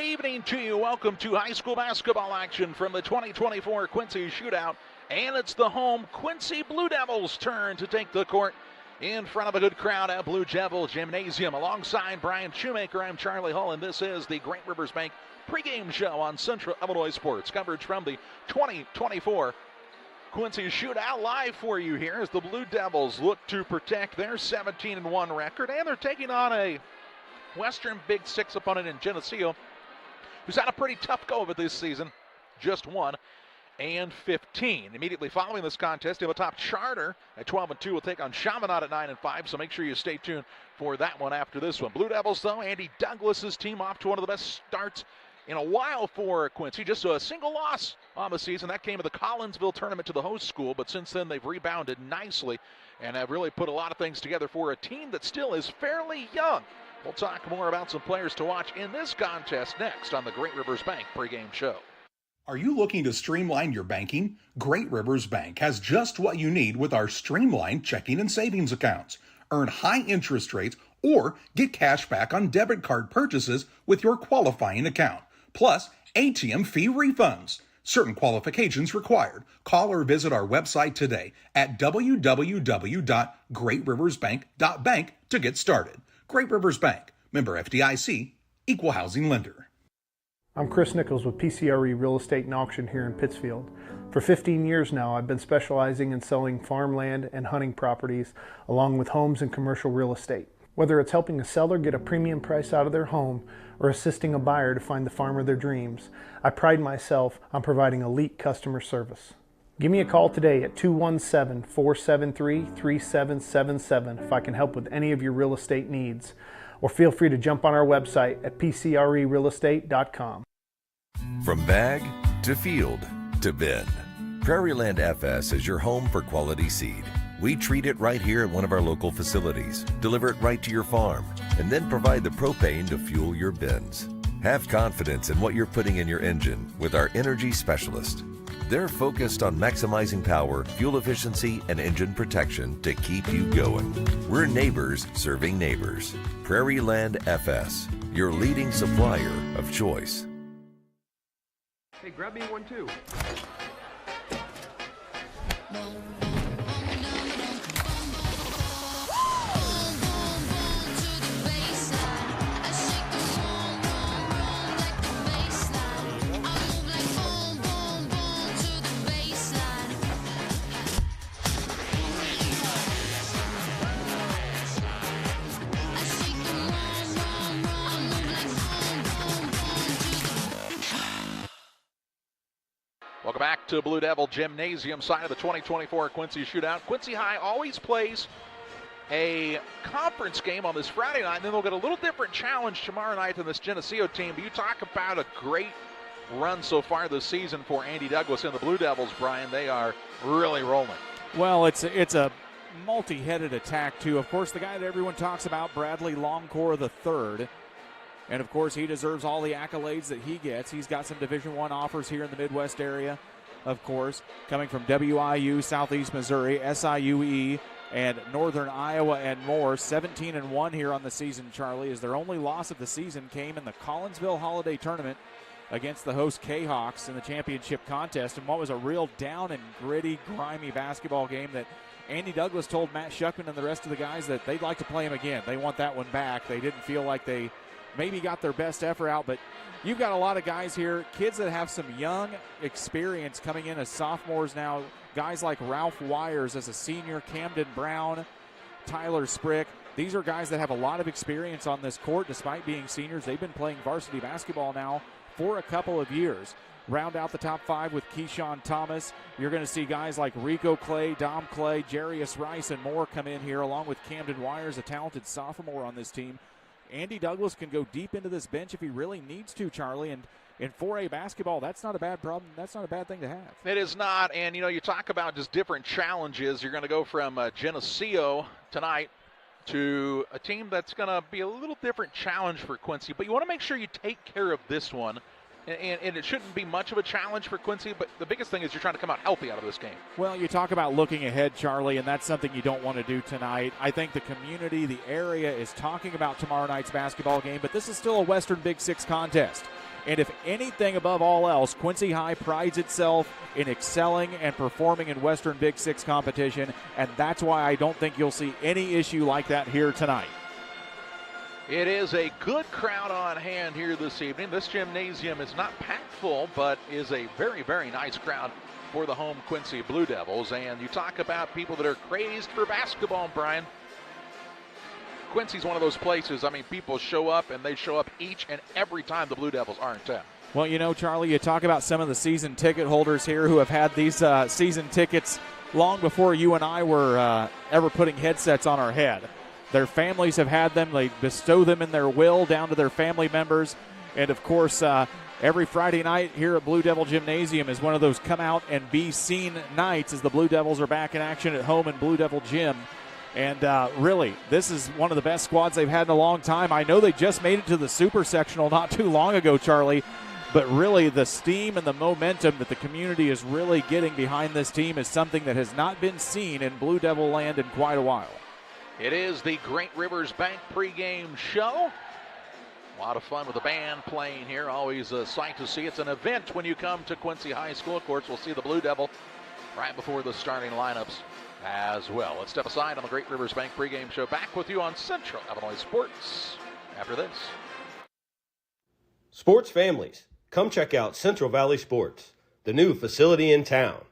evening to you. Welcome to high school basketball action from the 2024 Quincy Shootout. And it's the home Quincy Blue Devils' turn to take the court in front of a good crowd at Blue Devil Gymnasium. Alongside Brian Shoemaker, I'm Charlie Hull, and this is the Great Rivers Bank pregame show on Central Illinois Sports. Coverage from the 2024 Quincy Shootout live for you here as the Blue Devils look to protect their 17-1 record, and they're taking on a Western Big Six opponent in Geneseo, who's had a pretty tough go of it this season, just 1-15. Immediately following this contest, Tabletop Charter at 12-2 will take on Chaminade at 9-5, so make sure you stay tuned for that one after this one. Blue Devils, though, Andy Douglas's team off to one of the best starts in a while for Quincy. Just a single loss on the season. That came at the Collinsville tournament to the host school, but since then they've rebounded nicely and have really put a lot of things together for a team that still is fairly young. We'll talk more about some players to watch in this contest next on the Great Rivers Bank pregame show. Are you looking to streamline your banking? Great Rivers Bank has just what you need with our streamlined checking and savings accounts. Earn high interest rates or get cash back on debit card purchases with your qualifying account, plus ATM fee refunds. Certain qualifications required. Call or visit our website today at www.greatriversbank.bank to get started. Great Rivers Bank, member FDIC, equal housing lender. I'm Chris Nichols with PCRE Real Estate and Auction here in Pittsfield. For 15 years now, I've been specializing in selling farmland and hunting properties, along with homes and commercial real estate. Whether it's helping a seller get a premium price out of their home or assisting a buyer to find the farm of their dreams, I pride myself on providing elite customer service. Give me a call today at 217-473-3777 if I can help with any of your real estate needs. Or feel free to jump on our website at pcrerealestate.com. From bag to field to bin, Prairieland FS is your home for quality seed. We treat it right here at one of our local facilities, deliver it right to your farm, and then provide the propane to fuel your bins. Have confidence in what you're putting in your engine with our energy specialist. They're focused on maximizing power, fuel efficiency, and engine protection to keep you going. We're neighbors serving neighbors. Prairieland FS, your leading supplier of choice. Hey, grab me one too. Welcome back to Blue Devil Gymnasium side of the 2024 Quincy Shootout. Quincy High always plays a conference game on this Friday night, and then they'll get a little different challenge tomorrow night than this Geneseo team. But you talk about a great run so far this season for Andy Douglas and the Blue Devils, Brian. They are really rolling. Well, it's a multi-headed attack, too. Of course, the guy that everyone talks about, Bradley Longcore III. And, of course, he deserves all the accolades that he gets. He's got some Division I offers here in the Midwest area, of course, coming from WIU, Southeast Missouri, SIUE, and Northern Iowa and more. 17-1 here on the season, Charlie, as their only loss of the season came in the Collinsville Holiday Tournament against the host K-Hawks in the championship contest, and what was a real down and gritty, grimy basketball game that Andy Douglas told Matt Shuckman and the rest of the guys that they'd like to play him again. They want that one back. They didn't feel like they maybe got their best effort out, but you've got a lot of guys here, kids that have some young experience coming in as sophomores now, guys like Ralph Wires as a senior, Camden Brown, Tyler Sprick. These are guys that have a lot of experience on this court despite being seniors. They've been playing varsity basketball now for a couple of years. Round out the top five with Keyshawn Thomas. You're going to see guys like Rico Clay, Dom Clay, Jarius Rice, and more come in here, along with Camden Wires, a talented sophomore on this team. Andy Douglas can go deep into this bench if he really needs to, Charlie, and in 4A basketball, that's not a bad problem. That's not a bad thing to have. It is not, and, you talk about just different challenges. You're going to go from Geneseo tonight to a team that's going to be a little different challenge for Quincy, but you want to make sure you take care of this one And it shouldn't be much of a challenge for Quincy, but the biggest thing is you're trying to come out healthy out of this game. Well, you talk about looking ahead, Charlie, and that's something you don't want to do tonight. I think the community, the area is talking about tomorrow night's basketball game, but this is still a Western Big Six contest. And if anything above all else, Quincy High prides itself in excelling and performing in Western Big Six competition, and that's why I don't think you'll see any issue like that here tonight. It is a good crowd on hand here this evening. This gymnasium is not packed full, but is a very, very nice crowd for the home Quincy Blue Devils. And you talk about people that are crazed for basketball, Brian. Quincy's one of those places, I mean, people show up, and they show up each and every time the Blue Devils are in town. Well, you know, Charlie, you talk about some of the season ticket holders here who have had these season tickets long before you and I were ever putting headsets on our head. Their families have had them. They bestow them in their will down to their family members. And, of course, every Friday night here at Blue Devil Gymnasium is one of those come out and be seen nights as the Blue Devils are back in action at home in Blue Devil Gym. And really, this is one of the best squads they've had in a long time. I know they just made it to the Super Sectional not too long ago, Charlie. But really, the steam and the momentum that the community is really getting behind this team is something that has not been seen in Blue Devil land in quite a while. It is the Great Rivers Bank pregame show. A lot of fun with the band playing here. Always a sight to see. It's an event when you come to Quincy High School. Of course, we'll see the Blue Devil right before the starting lineups as well. Let's step aside on the Great Rivers Bank pregame show. Back with you on Central Illinois Sports after this. Sports families, come check out Central Valley Sports, the new facility in town.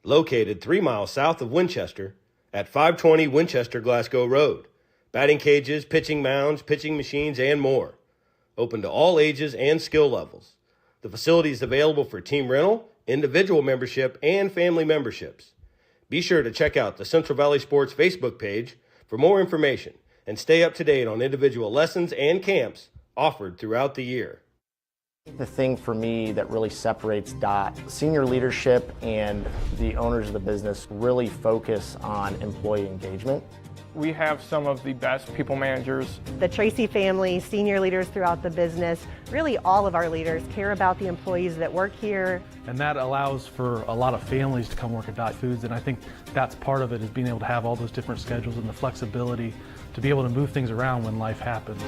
Located 3 miles south of Winchester at 520 Winchester Glasgow Road. Batting cages, pitching mounds, pitching machines, and more. Open to all ages and skill levels. The facility is available for team rental, individual membership, and family memberships. Be sure to check out the Central Valley Sports Facebook page for more information and stay up to date on individual lessons and camps offered throughout the year. The thing for me that really separates DOT, senior leadership and the owners of the business really focus on employee engagement. We have some of the best people managers. The Tracy family, senior leaders throughout the business, really all of our leaders care about the employees that work here. And that allows for a lot of families to come work at Dot Foods, and I think that's part of it, is being able to have all those different schedules and the flexibility to be able to move things around when life happens.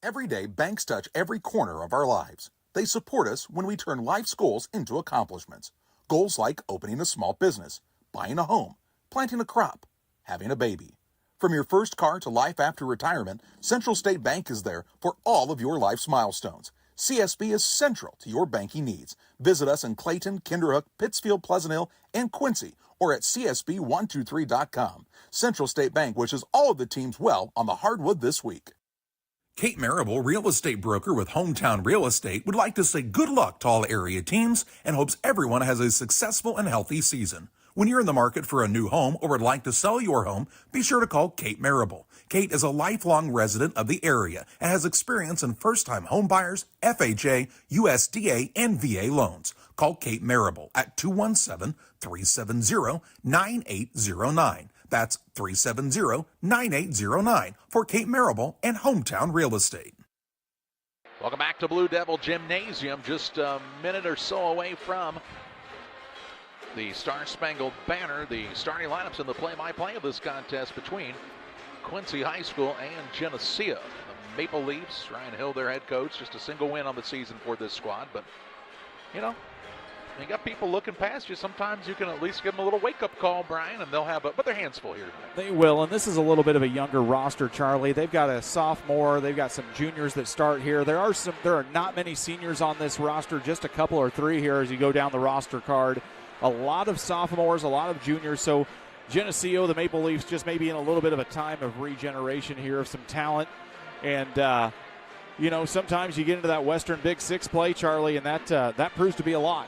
Every day, banks touch every corner of our lives. They support us when we turn life's goals into accomplishments. Goals like opening a small business, buying a home, planting a crop, having a baby. From your first car to life after retirement, Central State Bank is there for all of your life's milestones. CSB is central to your banking needs. Visit us in Clayton, Kinderhook, Pittsfield, Pleasant Hill, and Quincy, or at csb123.com. Central State Bank wishes all of the teams well on the hardwood this week. Kate Marable, real estate broker with Hometown Real Estate, would like to say good luck to all area teams and hopes everyone has a successful and healthy season. When you're in the market for a new home or would like to sell your home, be sure to call Kate Marable. Kate is a lifelong resident of the area and has experience in first-time home buyers, FHA, USDA, and VA loans. Call Kate Marable at 217-370-9809. That's 370-9809 for Kate Marable and Hometown Real Estate. Welcome back to Blue Devil Gymnasium. Just a minute or so away from the Star Spangled Banner. The starting lineups in the play-by-play of this contest between Quincy High School and Geneseo. The Maple Leafs, Ryan Hill, their head coach, just a single win on the season for this squad. But, you know, you got people looking past you. Sometimes you can at least give them a little wake-up call, Brian, and they'll have but their hands full here tonight. They will, and this is a little bit of a younger roster, Charlie. They've got a sophomore. They've got some juniors that start here. There are not many seniors on this roster, just a couple or three here as you go down the roster card. A lot of sophomores, a lot of juniors. So Geneseo, the Maple Leafs, just maybe in a little bit of a time of regeneration here of some talent. And, you know, sometimes you get into that Western Big Six play, Charlie, and that proves to be a lot.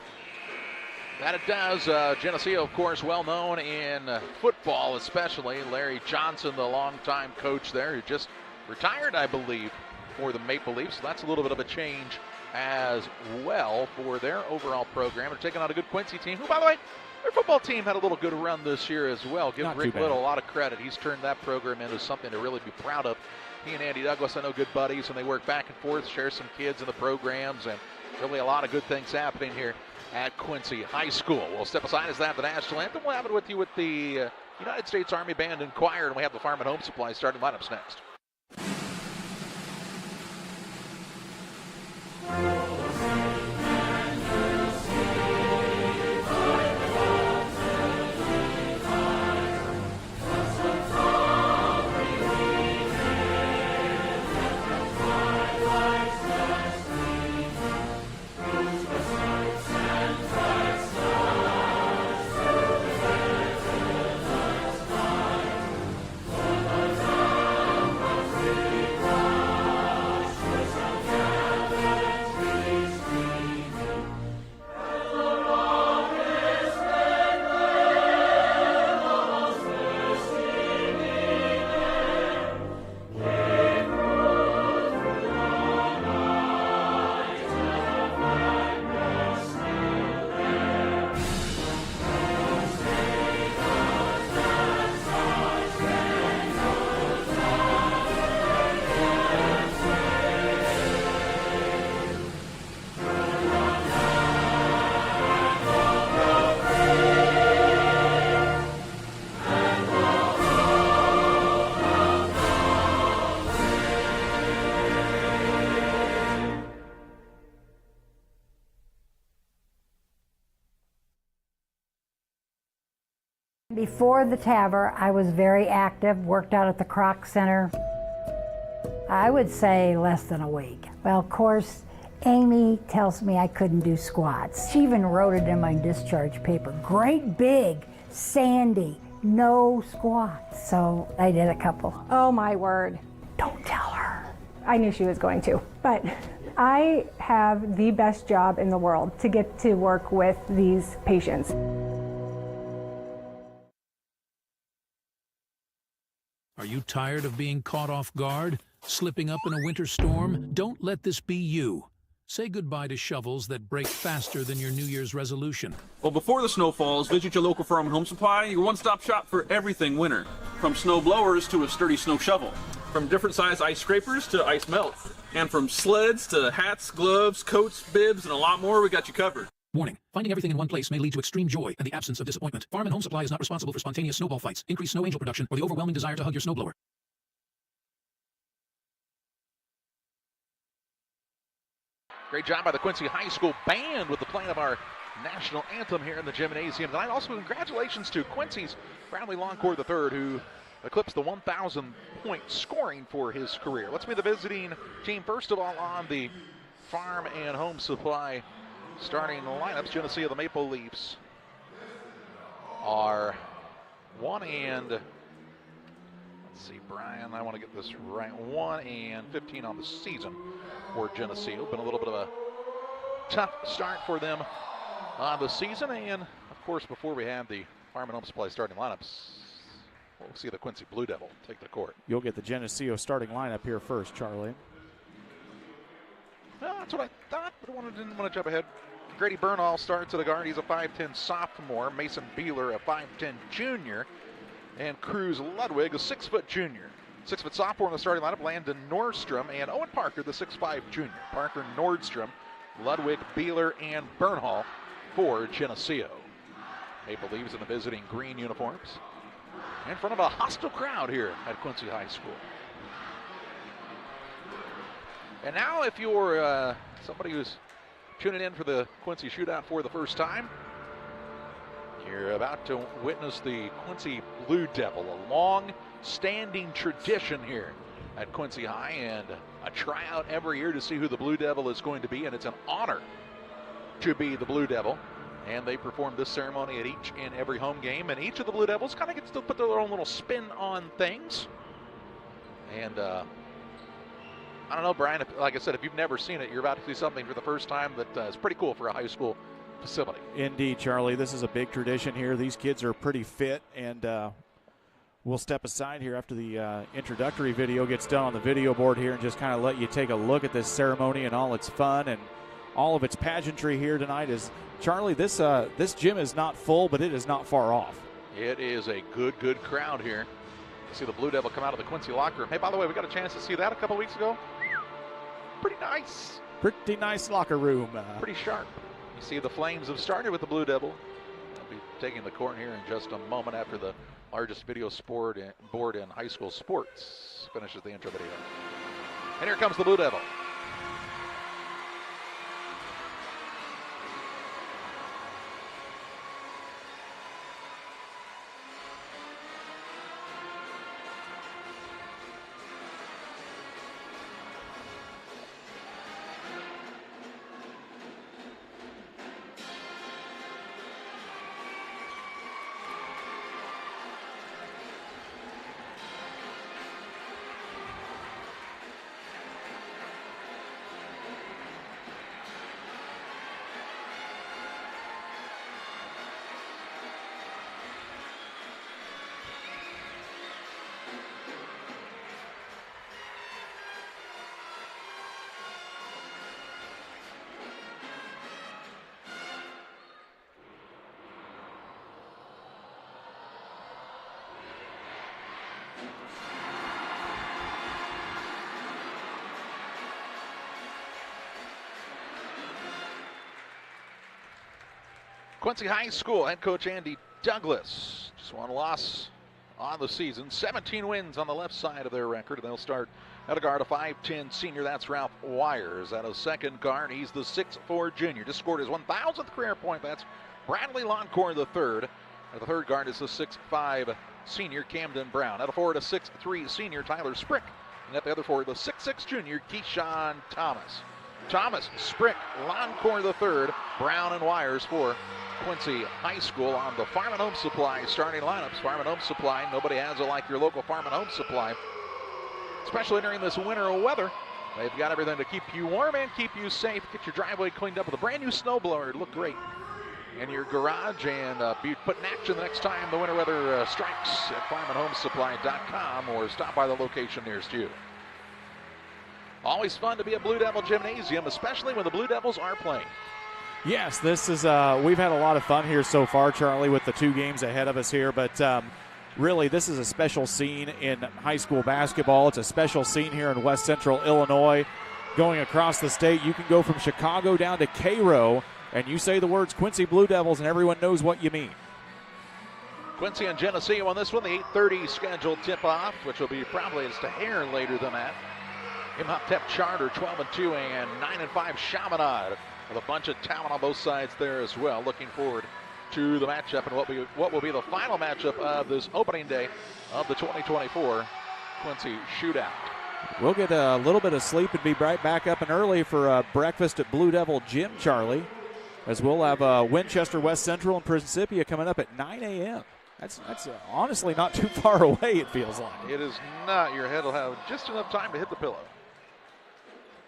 That it does. Geneseo, of course, well known in football especially. Larry Johnson, the longtime coach there, who just retired, I believe, for the Maple Leafs. So that's a little bit of a change as well for their overall program. They're taking on a good Quincy team, who, by the way, Their football team had a little good run this year as well. Give Not Rick too bad. Little a lot of credit. He's turned that program into something to really be proud of. He and Andy Douglas, I know, good buddies, and they work back and forth, share some kids in the programs, and really a lot of good things happening here at Quincy High School. We'll step aside as they have the national anthem. We'll have it with you with the United States Army Band and Choir, and we have the Farm and Home Supply starting lineups next. Before the TAVR, I was very active, worked out at the Croc Center. I would say less than a week. Well, of course, Amy tells me I couldn't do squats. She even wrote it in my discharge paper. Great big, Sandy, no squats. So I did a couple. Oh my word. Don't tell her. I knew she was going to, but I have the best job in the world to get to work with these patients. Are you tired of being caught off guard? Slipping up in a winter storm? Don't let this be you. Say goodbye to shovels that break faster than your New Year's resolution. Well, before the snow falls, visit your local Farm and Home Supply, your one-stop shop for everything winter. From snow blowers to a sturdy snow shovel. From different size ice scrapers to ice melt. And from sleds to hats, gloves, coats, bibs, and a lot more, we got you covered. Warning, finding everything in one place may lead to extreme joy and the absence of disappointment. Farm and Home Supply is not responsible for spontaneous snowball fights, increased snow angel production, or the overwhelming desire to hug your snowblower. Great job by the Quincy High School Band with the playing of our national anthem here in the gymnasium tonight. Also, congratulations to Quincy's Bradley Longcore III, who eclipsed the 1,000-point scoring for his career. Let's meet the visiting team first of all on the Farm and Home Supply starting lineups. Geneseo, the Maple Leafs are 1 and, let's see, Brian, I want to get this right, 1-15 on the season for Geneseo. Been a little bit of a tough start for them on the season. And, of course, before we have the Farm and Home Supply starting lineups, we'll see the Quincy Blue Devil take the court. You'll get the Geneseo starting lineup here first, Charlie. Well, that's what I thought, but didn't want to jump ahead. Grady Bernal starts at a guard. He's a 5'10 sophomore. Mason Beeler, a 5'10 junior. And Cruz Ludwig, a 6' junior. 6' sophomore in the starting lineup. Landon Nordstrom and Owen Parker, the 6'5 junior. Parker, Nordstrom, Ludwig, Beeler, and Bernal for Geneseo. Maple Leafs in the visiting green uniforms in front of a hostile crowd here at Quincy High School. And now if you're somebody who's tuning in for the Quincy Shootout for the first time, you're about to witness the Quincy Blue Devil, a long-standing tradition here at Quincy High, and a tryout every year to see who the Blue Devil is going to be, and it's an honor to be the Blue Devil. And they perform this ceremony at each and every home game, and each of the Blue Devils kind of gets to put their own little spin on things. And I don't know, Brian, like I said, if you've never seen it, you're about to see something for the first time that is pretty cool for a high school facility. Indeed, Charlie. This is a big tradition here. These kids are pretty fit, and we'll step aside here after the introductory video gets done on the video board here and just kind of let you take a look at this ceremony and all its fun. And all of its pageantry here tonight. Is Charlie, this gym is not full, but it is not far off. It is a good crowd here. See the Blue Devil come out of the Quincy locker room. Hey, by the way, we got a chance to see that a couple weeks ago. Pretty nice. Pretty nice locker room. Pretty sharp. You see the Flames have started with the Blue Devil. They'll be taking the court here in just a moment after the largest video board in high school sports finishes the intro video. And here comes the Blue Devil. Quincy High School head coach Andy Douglas. Just one loss on the season. 17 wins on the left side of their record. They'll start at a guard, a 5'10 senior. That's Ralph Wires. At a second guard, he's the 6'4 junior. Just scored his 1,000th career point. That's Bradley Loncourt the third. At the third guard is the 6'5 senior Camden Brown. At a forward, a 6'3 senior Tyler Sprick. And at the other forward, the 6'6 junior Keyshawn Thomas. Thomas, Sprick, Loncourt the third, Brown and Wires for Quincy High School on the Farm and Home Supply starting lineups. Farm and Home Supply, nobody has it like your local Farm and Home Supply, especially during this winter weather. They've got everything to keep you warm and keep you safe. Get your driveway cleaned up with a brand new snowblower. It'll look great in your garage and be put in action the next time the winter weather strikes at farmandhomesupply.com or stop by the location nearest you. Always fun to be at Blue Devil Gymnasium, especially when the Blue Devils are playing. Yes, this is, we've had a lot of fun here so far, Charlie, with the 2 games ahead of us here, but really this is a special scene in high school basketball. It's a special scene here in West Central Illinois. Going across the state, you can go from Chicago down to Cairo, and you say the words Quincy Blue Devils, and everyone knows what you mean. Quincy and Geneseo on this one, the 8:30 scheduled tip-off, which will be probably just a hair later than that. Imhotep Charter 12-2 and 9-5 Chaminade with a bunch of talent on both sides there as well. Looking forward to the matchup and what will be the final matchup of this opening day of the 2024 Quincy Shootout. We'll get a little bit of sleep and be right back up and early for breakfast at Blue Devil Gym, Charlie, as we'll have Winchester West Central and Principia coming up at 9 a.m. That's honestly not too far away, it feels like. It is not. Your head will have just enough time to hit the pillow.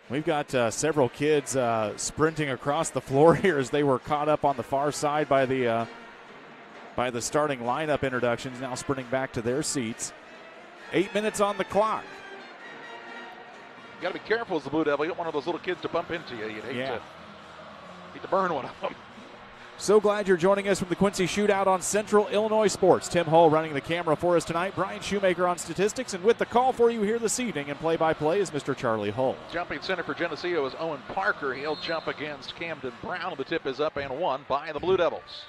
We've got several kids sprinting across the floor here as they were caught up on the far side by the starting lineup introductions, now sprinting back to their seats. 8 minutes on the clock. You got to be careful as the Blue Devil. You don't want one of those little kids to bump into you. You'd hate to burn one of them. So glad you're joining us from the Quincy Shootout on Central Illinois Sports. Tim Hull running the camera for us tonight. Brian Shoemaker on statistics. And with the call for you here this evening and play-by-play is Mr. Charlie Hull. Jumping center for Geneseo is Owen Parker. He'll jump against Camden Brown. The tip is up and won by the Blue Devils.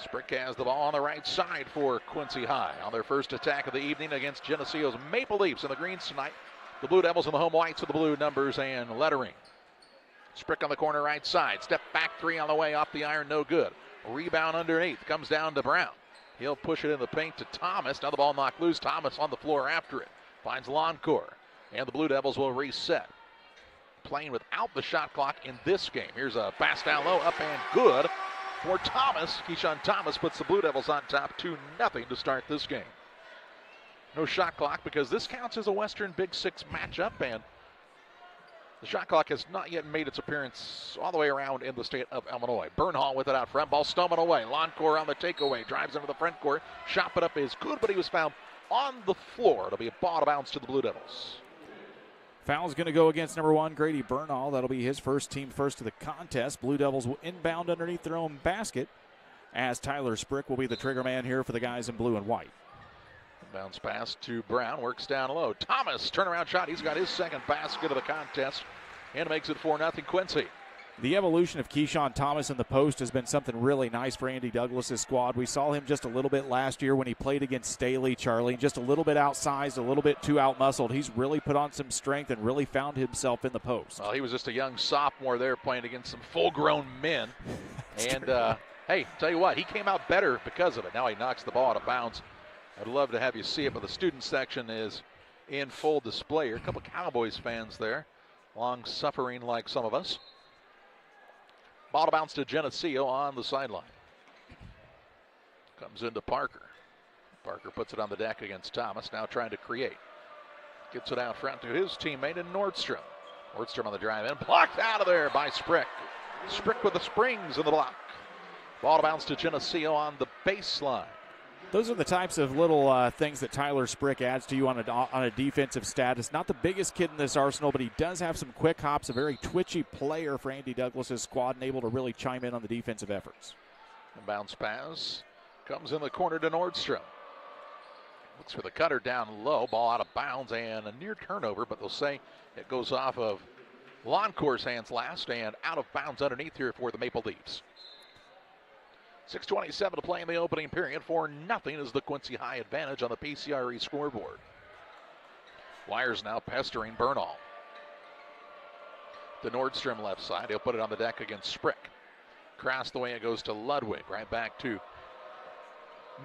Sprick has the ball on the right side for Quincy High on their first attack of the evening against Geneseo's Maple Leafs in the greens tonight. The Blue Devils in the home whites with the blue numbers and lettering. Sprick on the corner right side. Step back 3 on the way off the iron, no good. Rebound underneath. Comes down to Brown. He'll push it in the paint to Thomas. Now the ball knocked loose. Thomas on the floor after it. Finds Loncourt. And the Blue Devils will reset. Playing without the shot clock in this game. Here's a pass down low. Up and good for Thomas. Keyshawn Thomas puts the Blue Devils on top 2-0 to start this game. No shot clock because this counts as a Western Big Six matchup, and the shot clock has not yet made its appearance all the way around in the state of Illinois. Bernhall with it out front. Ball stolen away. Loncourt on the takeaway. Drives into the front court. Shot put up is good, but he was found on the floor. It'll be a ball to bounce to the Blue Devils. Foul's going to go against number 1, Grady Bernal. That'll be his first, team first to the contest. Blue Devils will inbound underneath their own basket, as Tyler Sprick will be the trigger man here for the guys in blue and white. Bounce pass to Brown, works down low. Thomas, turnaround shot. He's got his second basket of the contest and makes it 4-0 Quincy. The evolution of Keyshawn Thomas in the post has been something really nice for Andy Douglas's squad. We saw him just a little bit last year when he played against Staley, Charlie, just a little bit outsized, a little bit too outmuscled. He's really put on some strength and really found himself in the post. Well, he was just a young sophomore there playing against some full-grown men. And, hey, tell you what, he came out better because of it. Now he knocks the ball out of bounds. I'd love to have you see it, but the student section is in full display here. A couple Cowboys fans there, long-suffering like some of us. Ball to bounce to Geneseo on the sideline. Comes into Parker. Parker puts it on the deck against Thomas, now trying to create. Gets it out front to his teammate in Nordstrom. Nordstrom on the drive in, blocked out of there by Sprick. Sprick with the springs in the block. Ball to bounce to Geneseo on the baseline. Those are the types of little things that Tyler Sprick adds to you on a defensive status. Not the biggest kid in this arsenal, but he does have some quick hops, a very twitchy player for Andy Douglas's squad, and able to really chime in on the defensive efforts. The bounce pass comes in the corner to Nordstrom. Looks for the cutter down low, ball out of bounds and a near turnover, but they'll say it goes off of Loncourt's hands last and out of bounds underneath here for the Maple Leafs. 6:27 to play in the opening period. 4-0 is the Quincy High advantage on the PCRE scoreboard. Wires now pestering Bernal. To Nordstrom left side. He'll put it on the deck against Sprick. Cross the way it goes to Ludwig. Right back to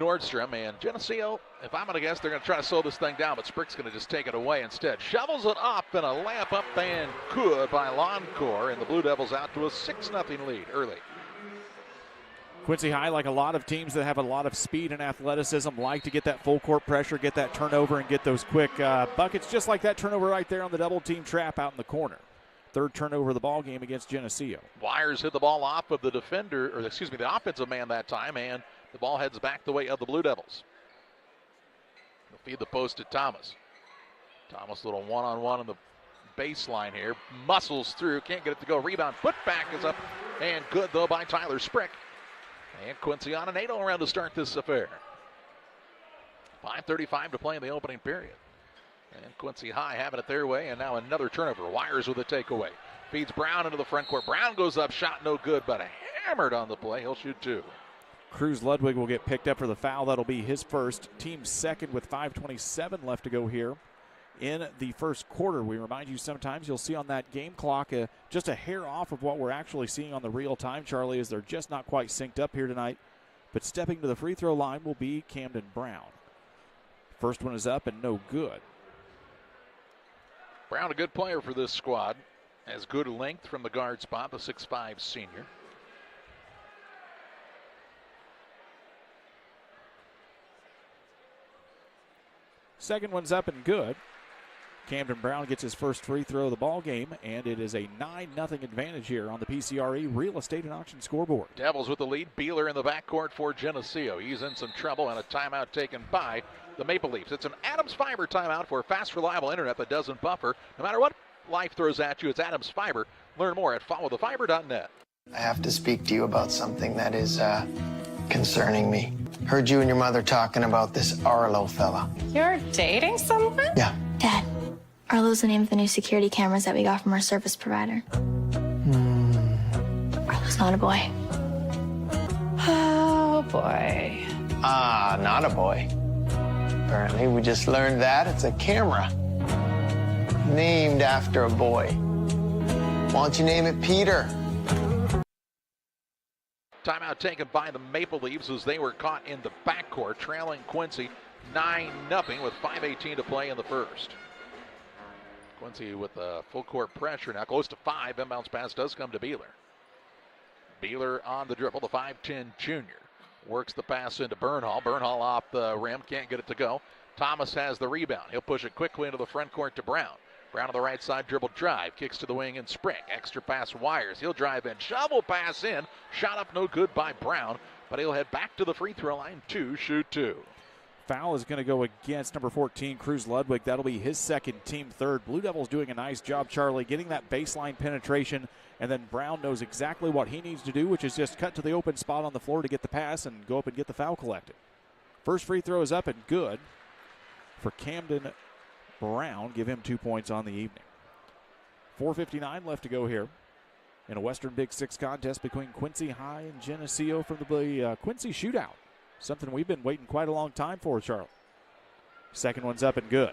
Nordstrom. And Geneseo, if I'm going to guess, they're going to try to slow this thing down, but Sprick's going to just take it away instead. Shovels it up and a layup up and good by Loncourt. And the Blue Devils out to a 6-0 lead early. Quincy High, like a lot of teams that have a lot of speed and athleticism, like to get that full court pressure, get that turnover, and get those quick buckets, just like that turnover right there on the double team trap out in the corner. Third turnover of the ball game against Geneseo. Wires hit the ball off of the defender, or excuse me, the offensive man that time, and the ball heads back the way of the Blue Devils. They'll feed the post to Thomas. Thomas, a little one-on-one on the baseline here. Muscles through, can't get it to go. Rebound, putback is up, and good, though, by Tyler Sprick. And Quincy on an 8-0 round to start this affair. 5:35 to play in the opening period. And Quincy High having it their way, and now another turnover. Wires with a takeaway. Feeds Brown into the front court. Brown goes up, shot no good, but hammered on the play. He'll shoot 2. Cruz Ludwig will get picked up for the foul. That'll be his first, team second with 5:27 left to go here in the first quarter. We remind you sometimes you'll see on that game clock just a hair off of what we're actually seeing on the real time, Charlie, as they're just not quite synced up here tonight. But stepping to the free throw line will be Camden Brown. First one is up and no good. Brown, a good player for this squad. Has good length from the guard spot, the 6'5" senior. Second one's up and good. Camden Brown gets his first free throw of the ball game, and it is a 9-0 advantage here on the PCRE Real Estate and Auction scoreboard. Devils with the lead. Beeler in the backcourt for Geneseo. He's in some trouble, and a timeout taken by the Maple Leafs. It's an Adams Fiber timeout for fast, reliable internet that doesn't buffer. No matter what life throws at you, it's Adams Fiber. Learn more at followthefiber.net. I have to speak to you about something that is concerning me. Heard you and your mother talking about this Arlo fella. You're dating someone? Yeah. Dad, Arlo's the name of the new security cameras that we got from our service provider. Arlo's not a boy. Oh, boy. Ah, not a boy. Apparently, we just learned that it's a camera named after a boy. Why don't you name it Peter? Timeout taken by the Maple Leafs as they were caught in the backcourt, trailing Quincy 9-0 with 5:18 to play in the first. Quincy with the full court pressure now, close to 5. Inbounds pass does come to Beeler. Beeler on the dribble, the 5'10" junior. Works the pass into Bernal. Bernal off the rim, can't get it to go. Thomas has the rebound. He'll push it quickly into the front court to Brown. Brown on the right side, dribble drive, kicks to the wing and Sprick. Extra pass Wires. He'll drive in, shovel pass in. Shot up no good by Brown, but he'll head back to the free throw line to shoot 2. Foul is going to go against number 14, Cruz Ludwig. That'll be his second, team third. Blue Devils doing a nice job, Charlie, getting that baseline penetration, and then Brown knows exactly what he needs to do, which is just cut to the open spot on the floor to get the pass and go up and get the foul collected. First free throw is up and good for Camden Brown. Give him 2 points on the evening. 4:59 left to go here in a Western Big Six contest between Quincy High and Geneseo from the Quincy Shootout. Something we've been waiting quite a long time for, Charlie. Second one's up and good.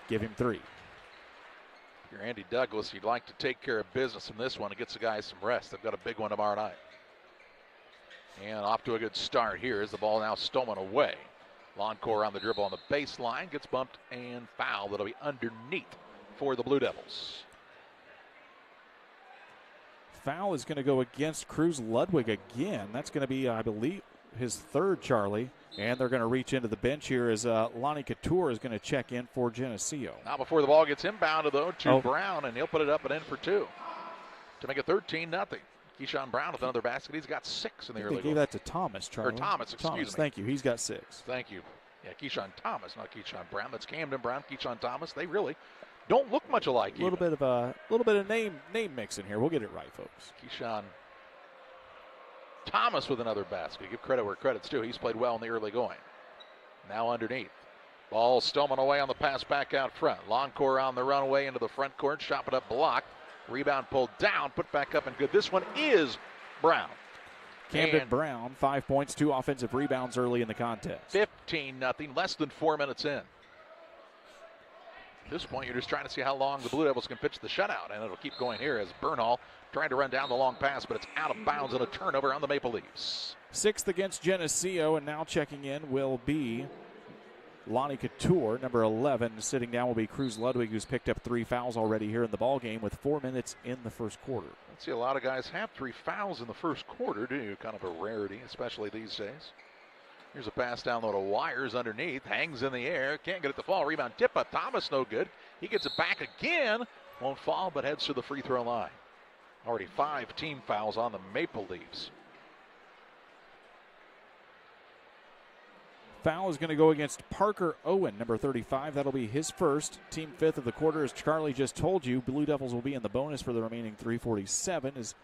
Give him 3. If you're Andy Douglas, you'd like to take care of business in this one and get the guys some rest. They've got a big one tomorrow night. And off to a good start here as the ball now stolen away. Longcore on the dribble on the baseline, gets bumped and fouled. That'll be underneath for the Blue Devils. Foul is going to go against Cruz Ludwig again. That's going to be, I believe, his third, Charlie. And they're going to reach into the bench here as Lonnie Couture is going to check in for Geneseo. Now before the ball gets inbounded, though, to Brown, and he'll put it up and in for 2 to make it 13-0. Keyshawn Brown with another basket. He's got 6 in the early They gave that to Thomas, Charlie. Or Thomas, excuse me. Thank you. He's got 6. Thank you. Yeah, Keyshawn Thomas, not Keyshawn Brown. That's Camden Brown, Keyshawn Thomas. They really don't look much alike. A little bit of name mixing here. We'll get it right, folks. Keyshawn Thomas with another basket. Give credit where credit's due. He's played well in the early going. Now underneath. Ball stolen away on the pass back out front. Longcore on the runaway into the front court. Chop it up, blocked. Rebound pulled down, put back up and good. This one is Brown. Camden Brown, 5 points, 2 offensive rebounds early in the contest. 15-0, less than 4 minutes in. At this point, you're just trying to see how long the Blue Devils can pitch the shutout, and it'll keep going here as Bernal trying to run down the long pass, but it's out of bounds and a turnover on the Maple Leafs. 6th against Geneseo, and now checking in will be Lonnie Couture, number 11. Sitting down will be Cruz Ludwig, who's picked up 3 fouls already here in the ballgame with 4 minutes in the first quarter. I see a lot of guys have 3 fouls in the first quarter, do you? Kind of a rarity, especially these days. Here's a pass down low to Wires underneath. Hangs in the air. Can't get it to fall. Rebound tip up. Thomas no good. He gets it back again. Won't fall, but heads to the free throw line. Already 5 team fouls on the Maple Leafs. Foul is going to go against Parker Owen, number 35. That'll be his first. Team 5th of the quarter, as Charlie just told you. Blue Devils will be in the bonus for the remaining 3:47. As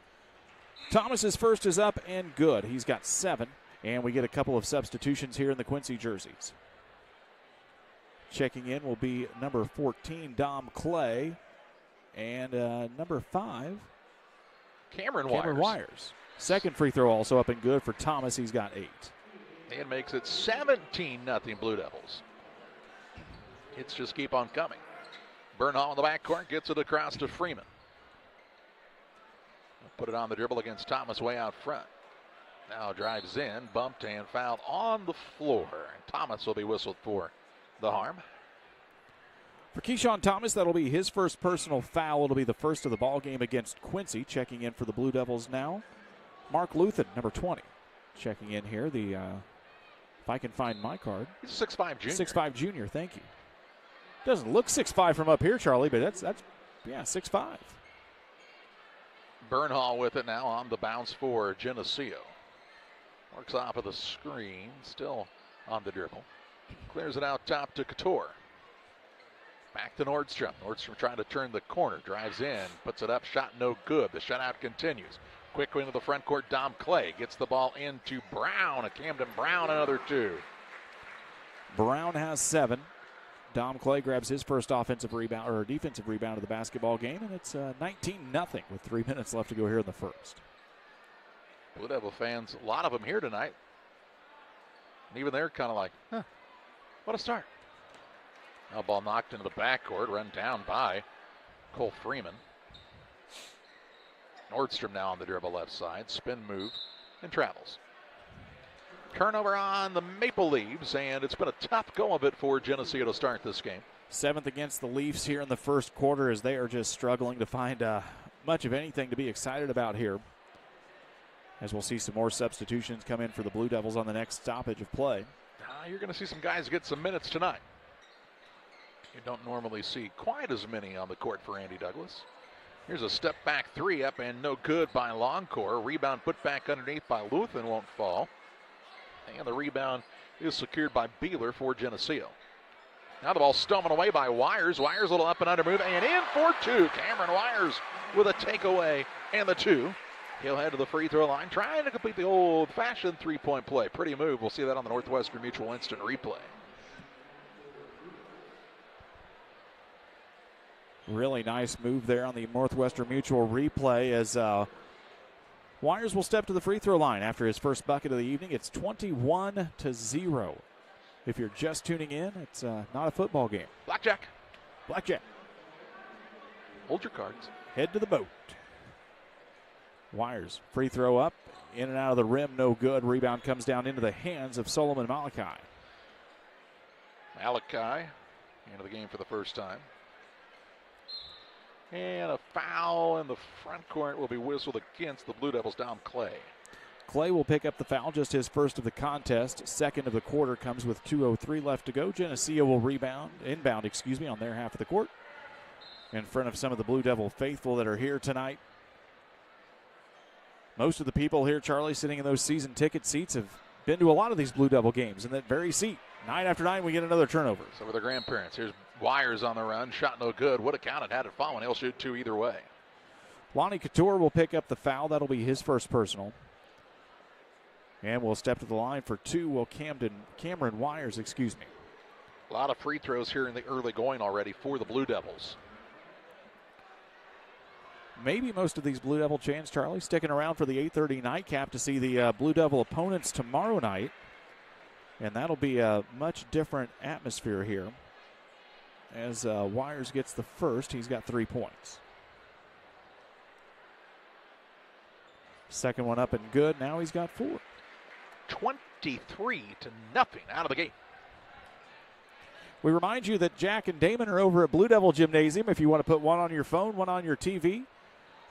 Thomas's first is up and good. He's got 7. And we get a couple of substitutions here in the Quincy jerseys. Checking in will be number 14, Dom Clay. And number 5, Cameron Wires. Second free throw also up and good for Thomas. He's got 8. And makes it 17-0 Blue Devils. Hits just keep on coming. Bernal in the backcourt gets it across to Freeman. Put it on the dribble against Thomas way out front. Now drives in, bumped and fouled on the floor. And Thomas will be whistled for the harm. For Keyshawn Thomas, that'll be his first personal foul. It'll be the first of the ball game against Quincy. Checking in for the Blue Devils now, Mark Luthen, number 20. Checking in here, if I can find my card. He's a 6'5" junior. 6'5" junior, thank you. Doesn't look 6'5" from up here, Charlie, but that's 6'5". Bernal with it now on the bounce for Geneseo. Works off of the screen, still on the dribble. Clears it out top to Couture. Back to Nordstrom. Nordstrom trying to turn the corner. Drives in, puts it up, shot no good. The shutout continues. Quickly into the front court, Dom Clay gets the ball into Brown. Camden Brown, another 2. Brown has 7. Dom Clay grabs his first offensive rebound or defensive rebound of the basketball game, and it's 19-0 with 3 minutes left to go here in the first. Blue Devil fans, a lot of them here tonight. And even they're kind of like, what a start. Now ball knocked into the backcourt, run down by Cole Freeman. Nordstrom now on the dribble left side, spin move, and travels. Turnover on the Maple Leafs, and it's been a tough go of it for Geneseo to start this game. 7th against the Leafs here in the first quarter as they are just struggling to find much of anything to be excited about here. As we'll see some more substitutions come in for the Blue Devils on the next stoppage of play. You're going to see some guys get some minutes tonight. You don't normally see quite as many on the court for Andy Douglas. Here's a step back 3 up and no good by Longcore. Rebound put back underneath by Luthen, won't fall. And the rebound is secured by Beeler for Geneseo. Now the ball stolen away by Wires. Wires a little up and under move and in for two. Cameron Wires with a takeaway and the two. He'll head to the free throw line, trying to complete the old-fashioned three-point play. Pretty move. We'll see that on the Northwestern Mutual instant replay. Really nice move there on the Northwestern Mutual replay as Wires will step to the free throw line after his first bucket of the evening. It's 21-0. If you're just tuning in, it's not a football game. Blackjack. Blackjack. Hold your cards. Head to the boat. Wires, free throw up, in and out of the rim, no good. Rebound comes down into the hands of Solomon Malachi. Malachi into the game for the first time. And a foul in the front court will be whistled against the Blue Devils. Dom Clay. Clay will pick up the foul, just his first of the contest. Second of the quarter comes with 2:03 left to go. Geneseo will inbound on their half of the court. In front of some of the Blue Devil faithful that are here tonight. Most of the people here, Charlie, sitting in those season ticket seats have been to a lot of these Blue Devil games in that very seat. Night after night, we get another turnover. So with their grandparents, here's Wires on the run. Shot no good. Would have counted had it fallen. He'll shoot two either way. Lonnie Couture will pick up the foul. That'll be his first personal. And we'll step to the line for two. Will Cameron Wires, A lot of free throws here in the early going already for the Blue Devils. Maybe most of these Blue Devil fans, Charlie, sticking around for the 8:30 nightcap to see the Blue Devil opponents tomorrow night. And that'll be a much different atmosphere here. As Wires gets the first, he's got 3 points. Second one up and good. Now he's got 4. 23-0 out of the gate. We remind you that Jack and Damon are over at Blue Devil Gymnasium. If you want to put one on your phone, one on your TV,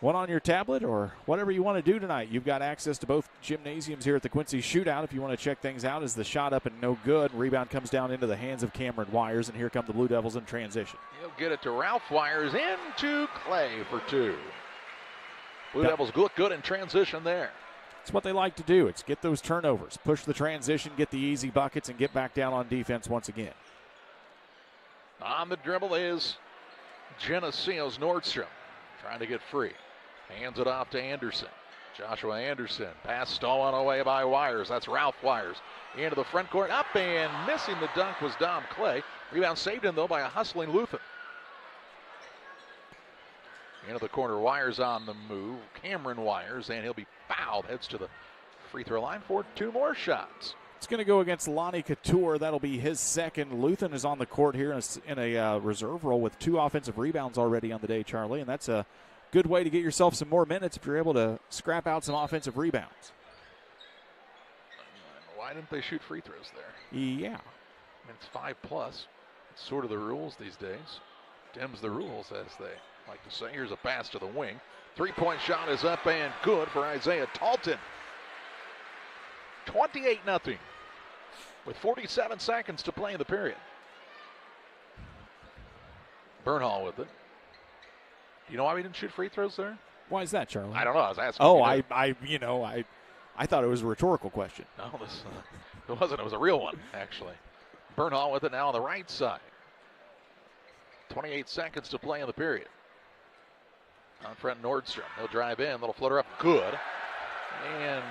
one on your tablet, or whatever you want to do tonight, you've got access to both gymnasiums here at the Quincy Shootout. If you want to check things out, as the shot up and no good. Rebound comes down into the hands of Cameron Wires, and here come the Blue Devils in transition. He'll get it to Ralph Wires, into Clay for two. Blue Devils look good in transition there. It's what they like to do. It's get those turnovers, push the transition, get the easy buckets, and get back down on defense once again. On the dribble is Geneseo's Nordstrom, trying to get free. Hands it off to Anderson. Joshua Anderson, pass stolen away by Wires. That's Ralph Wires. Into the front court, up and missing the dunk was Dom Clay. Rebound saved him, though, by a hustling Luther. Into the corner, Wires on the move. Cameron Wires, and he'll be fouled. Heads to the free throw line for 2 more shots. It's going to go against Lonnie Couture. That'll be his second. Luthen is on the court here in a reserve role with 2 offensive rebounds already on the day, Charlie, and that's a good way to get yourself some more minutes if you're able to scrap out some offensive rebounds. Why didn't they shoot free throws there? Yeah. It's 5+. It's sort of the rules these days. Dims the rules, as they like to say. Here's a pass to the wing. 3-point shot is up and good for Isaiah Talton. 28-0 with 47 seconds to play in the period. Bernhall with it. Do you know why we didn't shoot free throws there? Why is that, Charlie? I don't know. I was asking. Oh, I thought it was a rhetorical question. No, it wasn't. It was a real one, actually. Bernhall with it now on the right side. 28 seconds to play in the period. On front, Nordstrom. He'll drive in. Little floater up. Good. And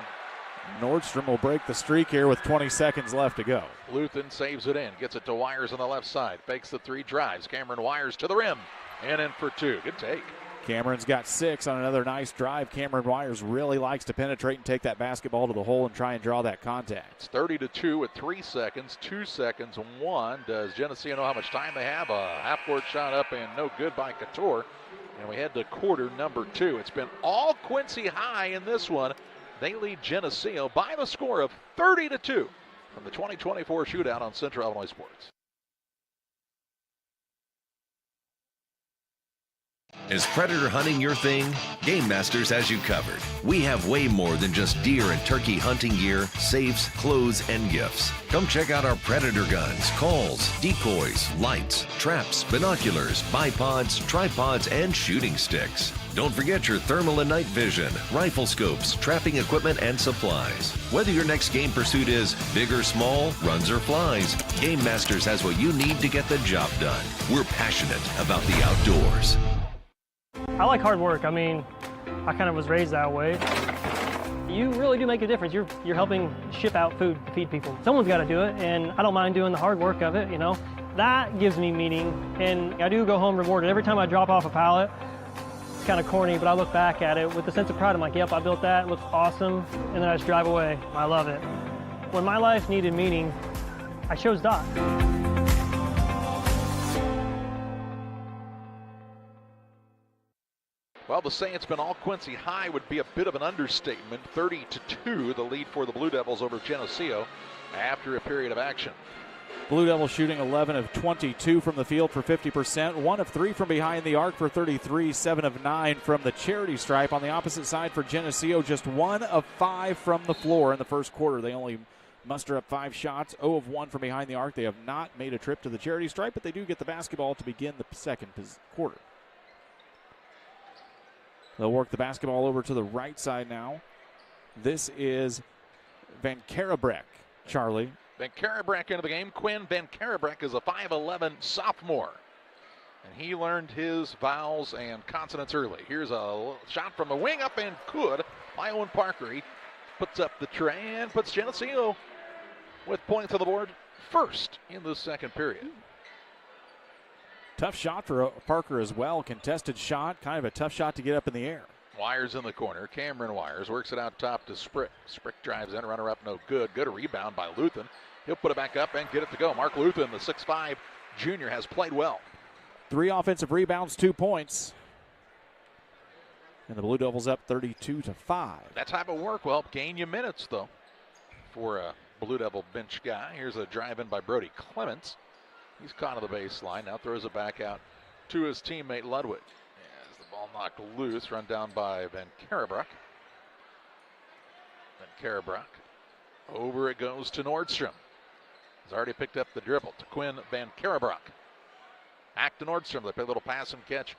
Nordstrom will break the streak here with 20 seconds left to go. Luthen saves it in. Gets it to Wires on the left side. Fakes the 3, drives. Cameron Wires to the rim. And in for 2. Good take. Cameron's got 6 on another nice drive. Cameron Wires really likes to penetrate and take that basketball to the hole and try and draw that contact. It's 30-2 with 3 seconds. 2 seconds, 1. Does Geneseo know how much time they have? A half-court shot up and no good by Couture. And we head to quarter number 2. It's been all Quincy high in this one. They lead Geneseo by the score of 30-2 from the 2024 Shootout on Central Illinois Sports. Is predator hunting your thing? Game Masters has you covered. We have way more than just deer and turkey hunting gear, safes, clothes, and gifts. Come check out our predator guns, calls, decoys, lights, traps, binoculars, bipods, tripods, and shooting sticks. Don't forget your thermal and night vision, rifle scopes, trapping equipment, and supplies. Whether your next game pursuit is big or small, runs or flies, Game Masters has what you need to get the job done. We're passionate about the outdoors. I like hard work. I mean, I kind of was raised that way. You really do make a difference. You're helping ship out food to feed people. Someone's got to do it, and I don't mind doing the hard work of it, you know. That gives me meaning, and I do go home rewarded. Every time I drop off a pallet, it's kind of corny, but I look back at it with a sense of pride. I'm like, yep, I built that. It looks awesome, and then I just drive away. I love it. When my life needed meaning, I chose Dot. Well, to say it's been all Quincy high would be a bit of an understatement. 30-2, the lead for the Blue Devils over Geneseo after a period of action. Blue Devils shooting 11 of 22 from the field for 50%, 1 of 3 from behind the arc for 33, 7 of 9 from the charity stripe. On the opposite side for Geneseo, just 1 of 5 from the floor in the first quarter. They only muster up 5 shots, 0 of 1 from behind the arc. They have not made a trip to the charity stripe, but they do get the basketball to begin the second quarter. They'll work the basketball over to the right side now. This is Van Karabreck, Charlie. Van Karabreck into the game. Quinn Van Karabreck is a 5'11 sophomore. And he learned his vowels and consonants early. Here's a shot from the wing, up and good by Owen Parker. He puts up the tray and puts Geneseo with points on the board first in the second period. Tough shot for Parker as well. Contested shot, kind of a tough shot to get up in the air. Wires in the corner. Cameron Wires works it out top to Sprick. Sprick drives in, runner up, no good. Good rebound by Luthen. He'll put it back up and get it to go. Mark Luthen, the 6'5 junior, has played well. 3 offensive rebounds, 2 points. And the Blue Devils up 32-5. That type of work will help gain you minutes, though, for a Blue Devil bench guy. Here's a drive in by Brody Clements. He's caught on the baseline. Now throws it back out to his teammate Ludwig. As the ball knocked loose, run down by Van Karabreck. Van Karabreck. Over it goes to Nordstrom. He's already picked up the dribble to Quinn Van Karabreck. Back to Nordstrom. They play a little pass and catch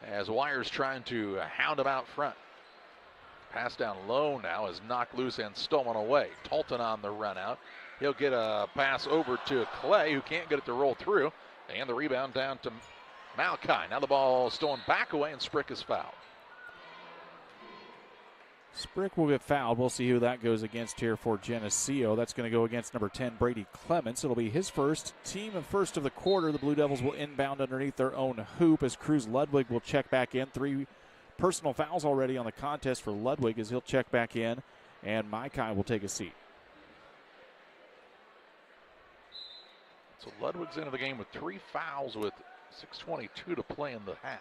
as Wires trying to hound him out front. Pass down low now is knocked loose and stolen away. Talton on the run out. He'll get a pass over to Clay, who can't get it to roll through. And the rebound down to Malachi. Now the ball stolen back away, and Sprick is fouled. Sprick will get fouled. We'll see who that goes against here for Geneseo. That's going to go against number 10, Brady Clements. It'll be his first. Team of first of the quarter. The Blue Devils will inbound underneath their own hoop as Cruz Ludwig will check back in. 3 personal fouls already on the contest for Ludwig as he'll check back in. And Maikai will take a seat. So Ludwig's into the game with 3 fouls with 6:22 to play in the half.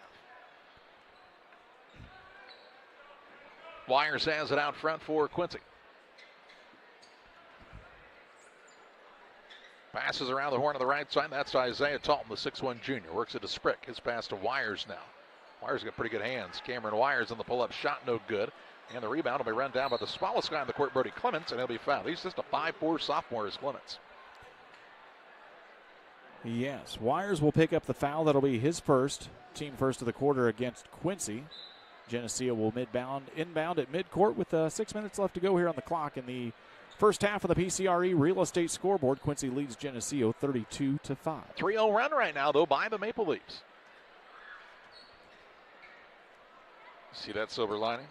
Wires has it out front for Quincy. Passes around the horn on the right side. That's Isaiah Talton, the 6'1 junior. Works it to Sprick. His pass to Wires now. Wires got pretty good hands. Cameron Wires on the pull-up shot, no good. And the rebound will be run down by the smallest guy on the court, Brody Clements, and he'll be fouled. He's just a 5'4 sophomore as Clements. Yes, Wires will pick up the foul. That'll be his first, team first of the quarter against Quincy. Geneseo will inbound at midcourt with 6 minutes left to go here on the clock in the first half of the PCRE Real Estate scoreboard. Quincy leads Geneseo 32-5. 3-0 run right now, though, by the Maple Leafs. See that silver lining?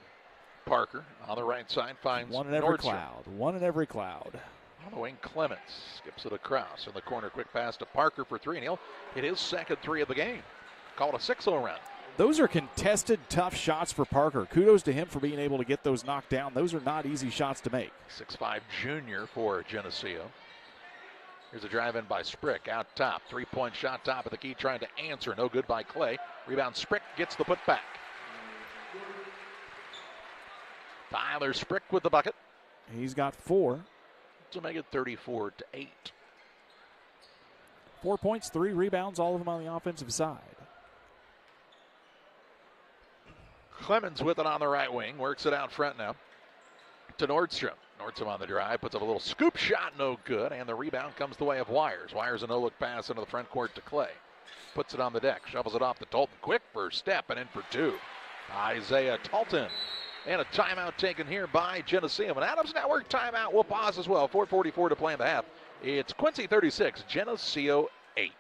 Parker on the right side finds one in every Nordstrom. cloud. One in every cloud. On the wing, Clements skips it across. In the corner, quick pass to Parker for 3, and he'll hit his second 3 of the game. Call it a 6-0 run. Those are contested, tough shots for Parker. Kudos to him for being able to get those knocked down. Those are not easy shots to make. 6'5 junior for Geneseo. Here's a drive in by Sprick out top. 3-point shot top of the key, trying to answer. No good by Clay. Rebound, Sprick gets the putback. Tyler Sprick with the bucket. He's got 4. To make it 34-8. 4 points, 3 rebounds, all of them on the offensive side. Clemens with it on the right wing. Works it out front now to Nordstrom. Nordstrom on the drive. Puts up a little scoop shot. No good. And the rebound comes the way of Wires. Wires a no-look pass into the front court to Clay. Puts it on the deck. Shovels it off to Talton. Quick first step and in for two. Isaiah Talton. And a timeout taken here by Geneseo. An Adams Network timeout. We'll pause as well. 4:44 to play in the half. It's Quincy 36, Geneseo 8.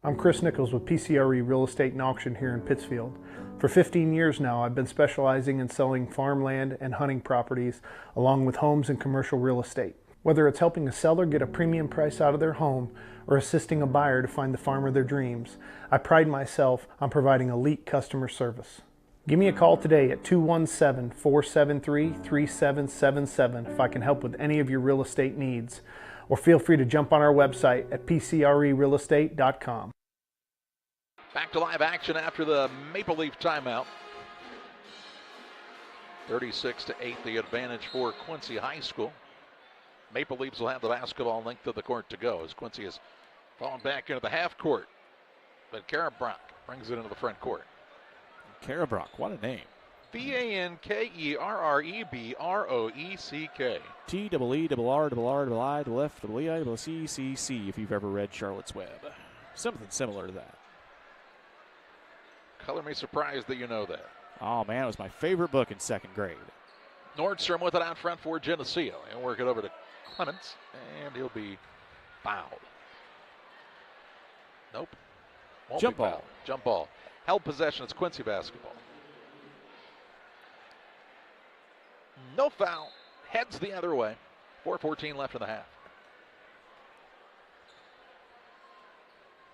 I'm Chris Nichols with PCRE Real Estate and Auction here in Pittsfield. For 15 years now, I've been specializing in selling farmland and hunting properties along with homes and commercial real estate. Whether it's helping a seller get a premium price out of their home or assisting a buyer to find the farm of their dreams, I pride myself on providing elite customer service. Give me a call today at 217-473-3777 if I can help with any of your real estate needs, or feel free to jump on our website at pcrerealestate.com. Back to live action after the Maple Leaf timeout. 36-8, the advantage for Quincy High School. Maple Leafs will have the basketball length of the court to go as Quincy has fallen back into the half court. But Karabrock brings it into the front court. Karabrock, what a name. Vankerrebroek. T-E-E-R-R-I-I-left-E-I-C-C if you've ever read Charlotte's Web. Something similar to that. Color me surprised that you know that. Oh, man, it was my favorite book in second grade. Nordstrom with it out front for Geneseo. And work it over to Clemens, and he'll be fouled. Nope. Won't Jump be fouled. ball. Jump ball. Held possession. It's Quincy basketball. No foul. Heads the other way. 4:14 left in the half.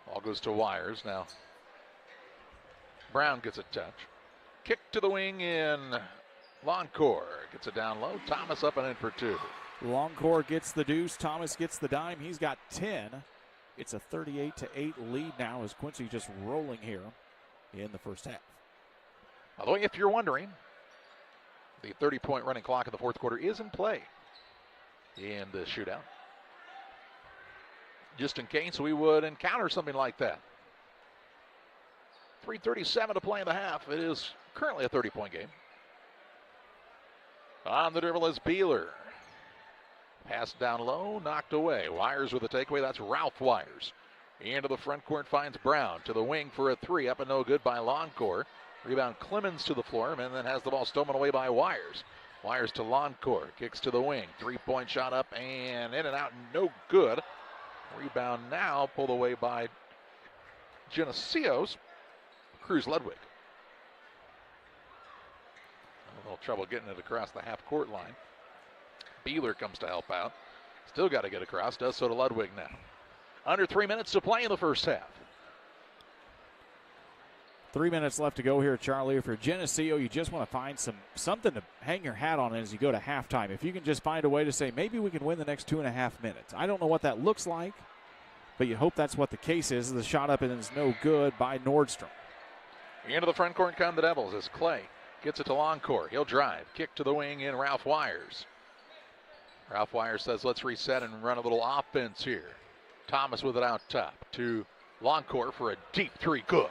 Ball goes to Wires now. Brown gets a touch. Kick to the wing in Longcore. Gets it down low. Thomas up and in for two. Longcore gets the deuce. Thomas gets the dime. He's got 10. It's a 38-8 lead now as Quincy just rolling here in the first half. Although, if you're wondering, the 30-point running clock in the fourth quarter is in play in the shootout. Just in case we would encounter something like that. 3:37 to play in the half. It is currently a 30-point game. On the dribble is Beeler. Pass down low, knocked away. Wires with a takeaway. That's Ralph Wires. Into the front court finds Brown. To the wing for a three. Up and no good by Longcore. Rebound Clemens to the floor, and then has the ball stolen away by Wires. Wires to Longcore. Kicks to the wing. Three-point shot up and in and out. No good. Rebound now pulled away by Geneseo's Cruz Ludwig. A little trouble getting it across the half-court line. Beeler comes to help out. Still got to get across. Does so to Ludwig now. Under 3 minutes to play in the first half. 3 minutes left to go here, Charlie. For Geneseo, you just want to find something to hang your hat on as you go to halftime. If you can just find a way to say, maybe we can win the next 2.5 minutes. I don't know what that looks like, but you hope that's what the case is. The shot up and is no good by Nordstrom. Into the front court come the Devils as Clay gets it to Longcore. He'll drive. Kick to the wing in Ralph Wires. Ralph Wires says, let's reset and run a little offense here. Thomas with it out top to Longcore for a deep three. Good.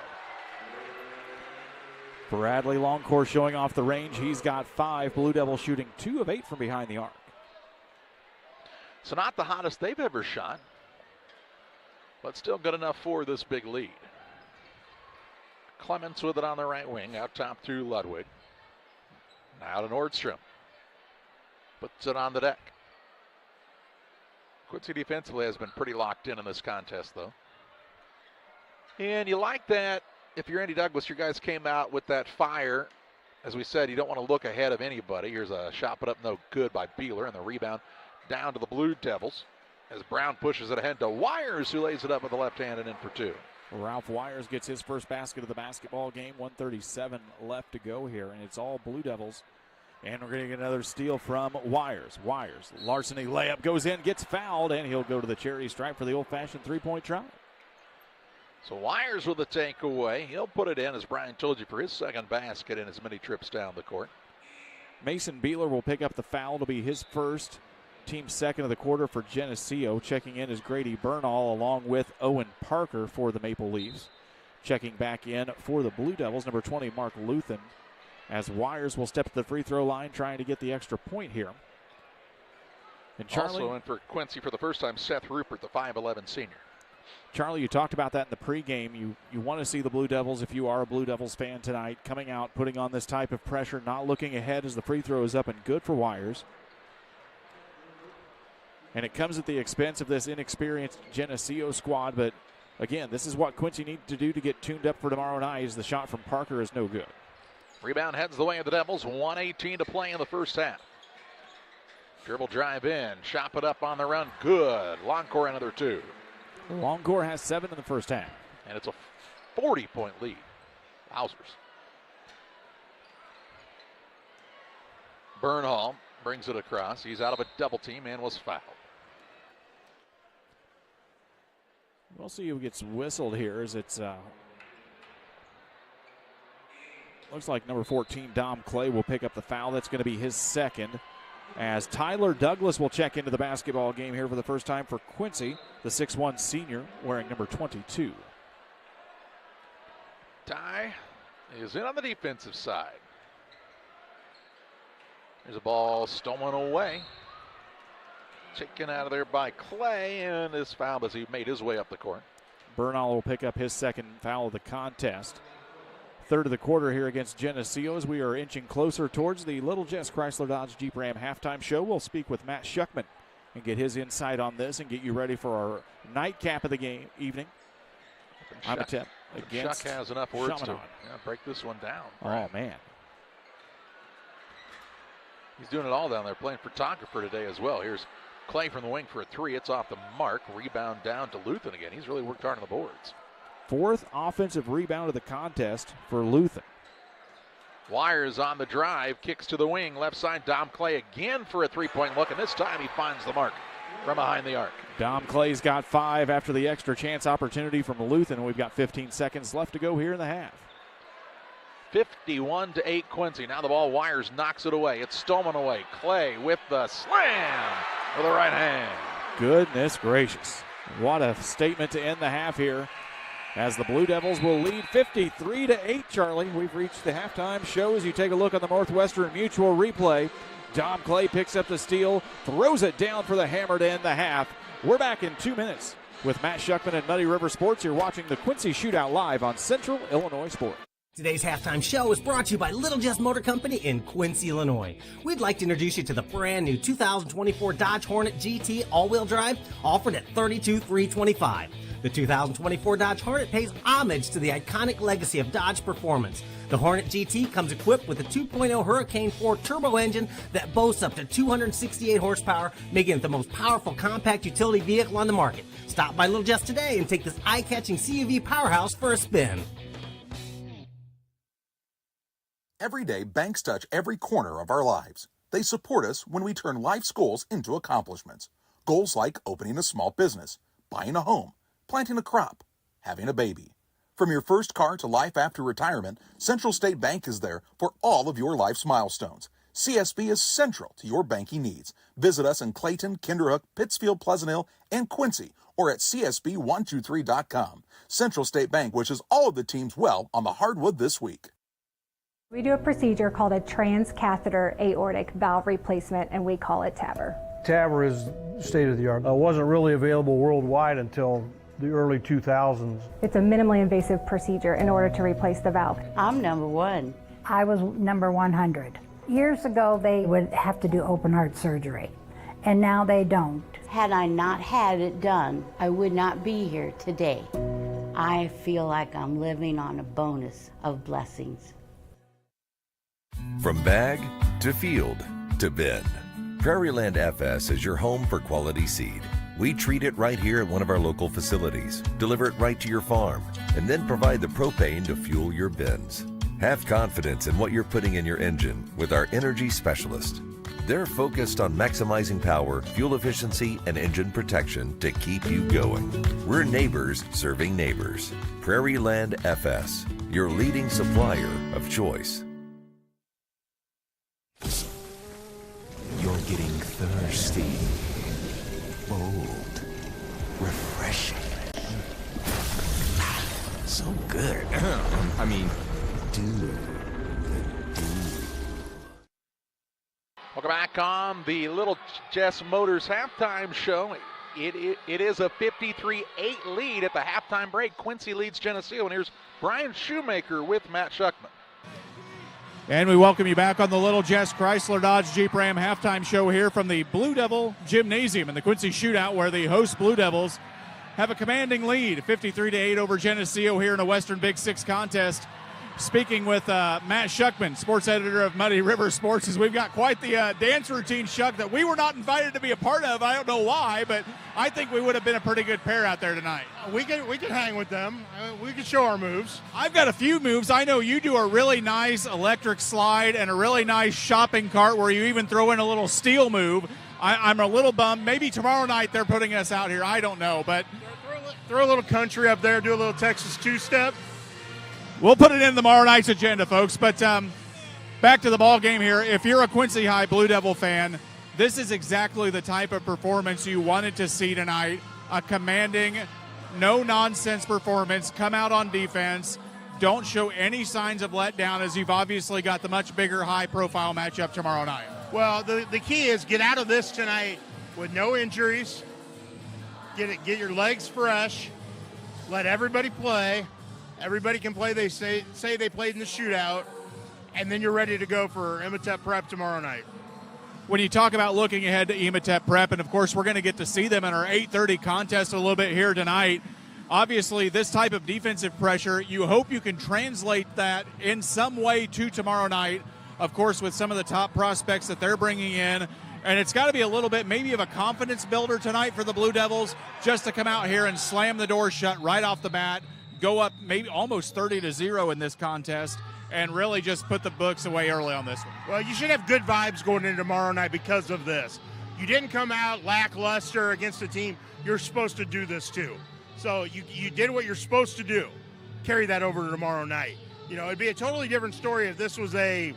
Bradley Longcore showing off the range. He's got 5. Blue Devils shooting 2 of 8 from behind the arc. So not the hottest they've ever shot, but still good enough for this big lead. Clemens with it on the right wing, out top to Ludwig. Now to Nordstrom. Puts it on the deck. Quincy defensively has been pretty locked in this contest, though. And you like that. If you're Andy Douglas, your guys came out with that fire. As we said, you don't want to look ahead of anybody. Here's a shot put up no good by Beeler, and the rebound down to the Blue Devils. as Brown pushes it ahead to Wires, who lays it up with the left hand and in for two. Ralph Wires gets his first basket of the basketball game. 1:37 left to go here, and it's all Blue Devils. And we're going to get another steal from Wires. Wires, larceny layup goes in, gets fouled, and he'll go to the charity stripe for the old-fashioned three-point try. So Wires with the takeaway. He'll put it in, as Brian told you, for his second basket in as many trips down the court. Mason Beeler will pick up the foul. It'll be his first, team second of the quarter for Geneseo. Checking in is Grady Bernal along with Owen Parker for the Maple Leafs. Checking back in for the Blue Devils, number 20, Mark Luthen, as Wires will step to the free throw line trying to get the extra point here. And Charlie, also in for Quincy for the first time, Seth Rupert, the 5'11 senior. Charlie, you talked about that in the pregame. You want to see the Blue Devils, if you are a Blue Devils fan tonight, coming out, putting on this type of pressure, not looking ahead as the free throw is up and good for Wires. And it comes at the expense of this inexperienced Geneseo squad. But, again, this is what Quincy needs to do to get tuned up for tomorrow night, as the shot from Parker is no good. Rebound heads the way of the Devils. 1:18 to play in the first half. Dribble drive in. Chop it up on the run. Good. Longcore another two. Longcore has 7 in the first half. And it's a 40-point lead. Wowzers. Bernal brings it across. He's out of a double team and was fouled. We'll see who gets whistled here, as it's looks like number 14, Dom Clay, will pick up the foul. That's going to be his second, as Tyler Douglas will check into the basketball game here for the first time for Quincy, the 6'1 senior, wearing number 22. Ty is in on the defensive side. There's a ball stolen away. Taken out of there by Clay, and is fouled as he made his way up the court. Bernal will pick up his second foul of the contest. Third of the quarter here against Geneseo, as we are inching closer towards the Little Jess Chrysler Dodge Jeep Ram halftime show. We'll speak with Matt Schuckman and get his insight on this and get you ready for our nightcap of the evening. I'm a tip against Schuck has enough words Chaminade. to break this one down. Oh, man. He's doing it all down there, playing photographer today as well. Here's Clay from the wing for a three. It's off the mark. Rebound down to Luthen again. He's really worked hard on the boards. Fourth offensive rebound of the contest for Luthen. Wires on the drive, kicks to the wing, left side. Dom Clay again for a three-point look, and this time he finds the mark from behind the arc. Dom Clay's got 5 after the extra chance opportunity from Luthen. We've got 15 seconds left to go here in the half. 51-8 Quincy. Now the ball, Wires knocks it away. It's stolen away. Clay with the slam with the right hand. Goodness gracious. What a statement to end the half here, as the Blue Devils will lead 53-8, Charlie. We've reached the halftime show as you take a look on the Northwestern Mutual replay. Dom Clay picks up the steal, throws it down for the hammer to end the half. We're back in 2 minutes with Matt Schuckman and Nutty River Sports. You're watching the Quincy Shootout live on Central Illinois Sports. Today's halftime show is brought to you by Little Jess Motor Company in Quincy, Illinois. We'd like to introduce you to the brand new 2024 Dodge Hornet GT all-wheel drive, offered at $32,325. The 2024 Dodge Hornet pays homage to the iconic legacy of Dodge performance. The Hornet GT comes equipped with a 2.0 Hurricane 4 turbo engine that boasts up to 268 horsepower, making it the most powerful compact utility vehicle on the market. Stop by Little Jess today and take this eye-catching CUV powerhouse for a spin. Every day, banks touch every corner of our lives. They support us when we turn life's goals into accomplishments. Goals like opening a small business, buying a home, planting a crop, having a baby. From your first car to life after retirement, Central State Bank is there for all of your life's milestones. CSB is central to your banking needs. Visit us in Clayton, Kinderhook, Pittsfield, Pleasant Hill, and Quincy, or at csb123.com. Central State Bank wishes all of the teams well on the hardwood this week. We do a procedure called a transcatheter aortic valve replacement, and we call it TAVR. TAVR is state of the art. It wasn't really available worldwide until the early 2000s. It's a minimally invasive procedure in order to replace the valve. I'm number 1. I was number 100. Years ago, they would have to do open heart surgery, and now they don't. Had I not had it done, I would not be here today. I feel like I'm living on a bonus of blessings. From bag to field to bin, Prairieland FS is your home for quality seed. We treat it right here at one of our local facilities, deliver it right to your farm, and then provide the propane to fuel your bins. Have confidence in what you're putting in your engine with our energy specialist. They're focused on maximizing power, fuel efficiency, and engine protection to keep you going. We're neighbors serving neighbors. Prairie Land FS, your leading supplier of choice. You're getting thirsty. Bold. Refreshing. So good. I mean, dude. Welcome back on the Little Jess Motors halftime show. It is a 53-8 lead at the halftime break. Quincy leads Geneseo, and here's Brian Shoemaker with Matt Schuckman. And we welcome you back on the Little Jess Chrysler Dodge Jeep Ram halftime show here from the Blue Devil Gymnasium in the Quincy Shootout, where the host Blue Devils have a commanding lead, 53-8 over Geneseo here in a Western Big Six contest. Speaking with Matt Schuckman, sports editor of Muddy River Sports, as we've got quite the dance routine, Schuck, that we were not invited to be a part of. I don't know why, but I think we would have been a pretty good pair out there tonight. We could hang with them. We could show our moves. I've got a few moves. I know you do a really nice electric slide and a really nice shopping cart where you even throw in a little steel move. I'm a little bummed. Maybe tomorrow night they're putting us out here. I don't know, but throw a little country up there, do a little Texas two-step. We'll put it in tomorrow night's agenda, folks. But back to the ball game here. If you're a Quincy High Blue Devil fan, this is exactly the type of performance you wanted to see tonight. A commanding, no-nonsense performance. Come out on defense. Don't show any signs of letdown, as you've obviously got the much bigger, high-profile matchup tomorrow night. Well, the key is get out of this tonight with no injuries. Get your legs fresh. Let everybody play. Everybody can play. They say they played in the shootout, and then you're ready to go for Ematep Prep tomorrow night. When you talk about looking ahead to Ematep Prep, and of course we're going to get to see them in our 8:30 contest a little bit here tonight. Obviously, this type of defensive pressure, you hope you can translate that in some way to tomorrow night, of course, with some of the top prospects that they're bringing in. And it's got to be a little bit maybe of a confidence builder tonight for the Blue Devils, just to come out here and slam the door shut right off the bat, go up maybe almost 30-0 in this contest, and really just put the books away early on this one. Well, you should have good vibes going into tomorrow night because of this. You didn't come out lackluster against a team you're supposed to do this to. So you did what you're supposed to do. Carry that over to tomorrow night. You know, it'd be a totally different story if this was a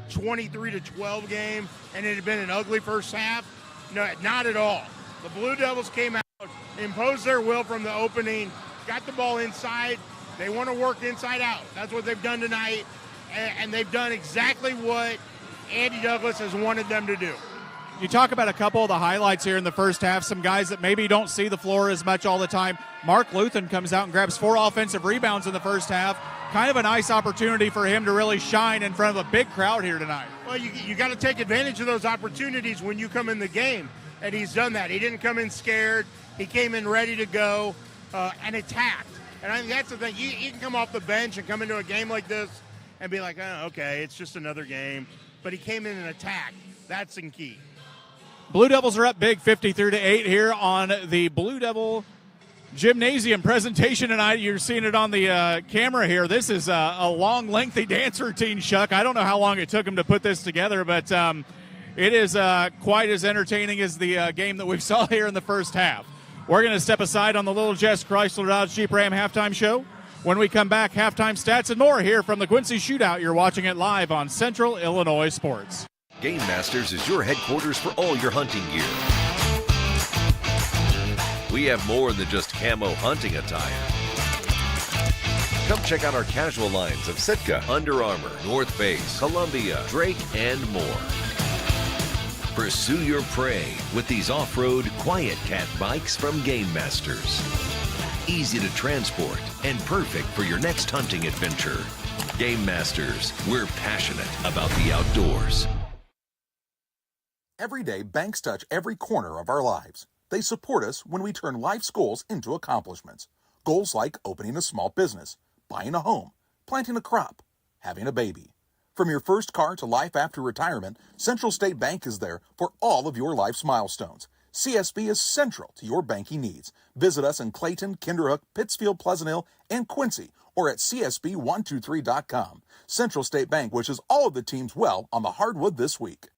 23-12 game and it had been an ugly first half. No, not at all. The Blue Devils came out, imposed their will from the opening, got the ball inside. They want to work inside out. That's what they've done tonight, and they've done exactly what Andy Douglas has wanted them to do. You talk about a couple of the highlights here in the first half, some guys that maybe don't see the floor as much all the time. Mark Luthen comes out and grabs 4 offensive rebounds in the first half. Kind of a nice opportunity for him to really shine in front of a big crowd here tonight. Well, you got to take advantage of those opportunities when you come in the game, and he's done that. He didn't come in scared. He came in ready to go and attacked. And I think that's the thing. You can come off the bench and come into a game like this and be like, oh, okay, it's just another game. But he came in and attacked. That's the key. Blue Devils are up big, 53-8 here on the Blue Devil Gymnasium presentation tonight. You're seeing it on the camera here. This is a long, lengthy dance routine, Chuck. I don't know how long it took him to put this together, but it is quite as entertaining as the game that we saw here in the first half. We're going to step aside on the Little Jess Chrysler Dodge Jeep Ram halftime show. When we come back, halftime stats and more here from the Quincy Shootout. You're watching it live on Central Illinois Sports. Game Masters is your headquarters for all your hunting gear. We have more than just camo hunting attire. Come check out our casual lines of Sitka, Under Armour, North Face, Columbia, Drake, and more. Pursue your prey with these off-road Quiet Cat bikes from Game Masters. Easy to transport and perfect for your next hunting adventure. Game Masters, we're passionate about the outdoors. Every day, banks touch every corner of our lives. They support us when we turn life's goals into accomplishments. Goals like opening a small business, buying a home, planting a crop, having a baby. From your first car to life after retirement, Central State Bank is there for all of your life's milestones. CSB is central to your banking needs. Visit us in Clayton, Kinderhook, Pittsfield, Pleasant Hill, and Quincy, or at csb123.com. Central State Bank wishes all of the teams well on the hardwood this week.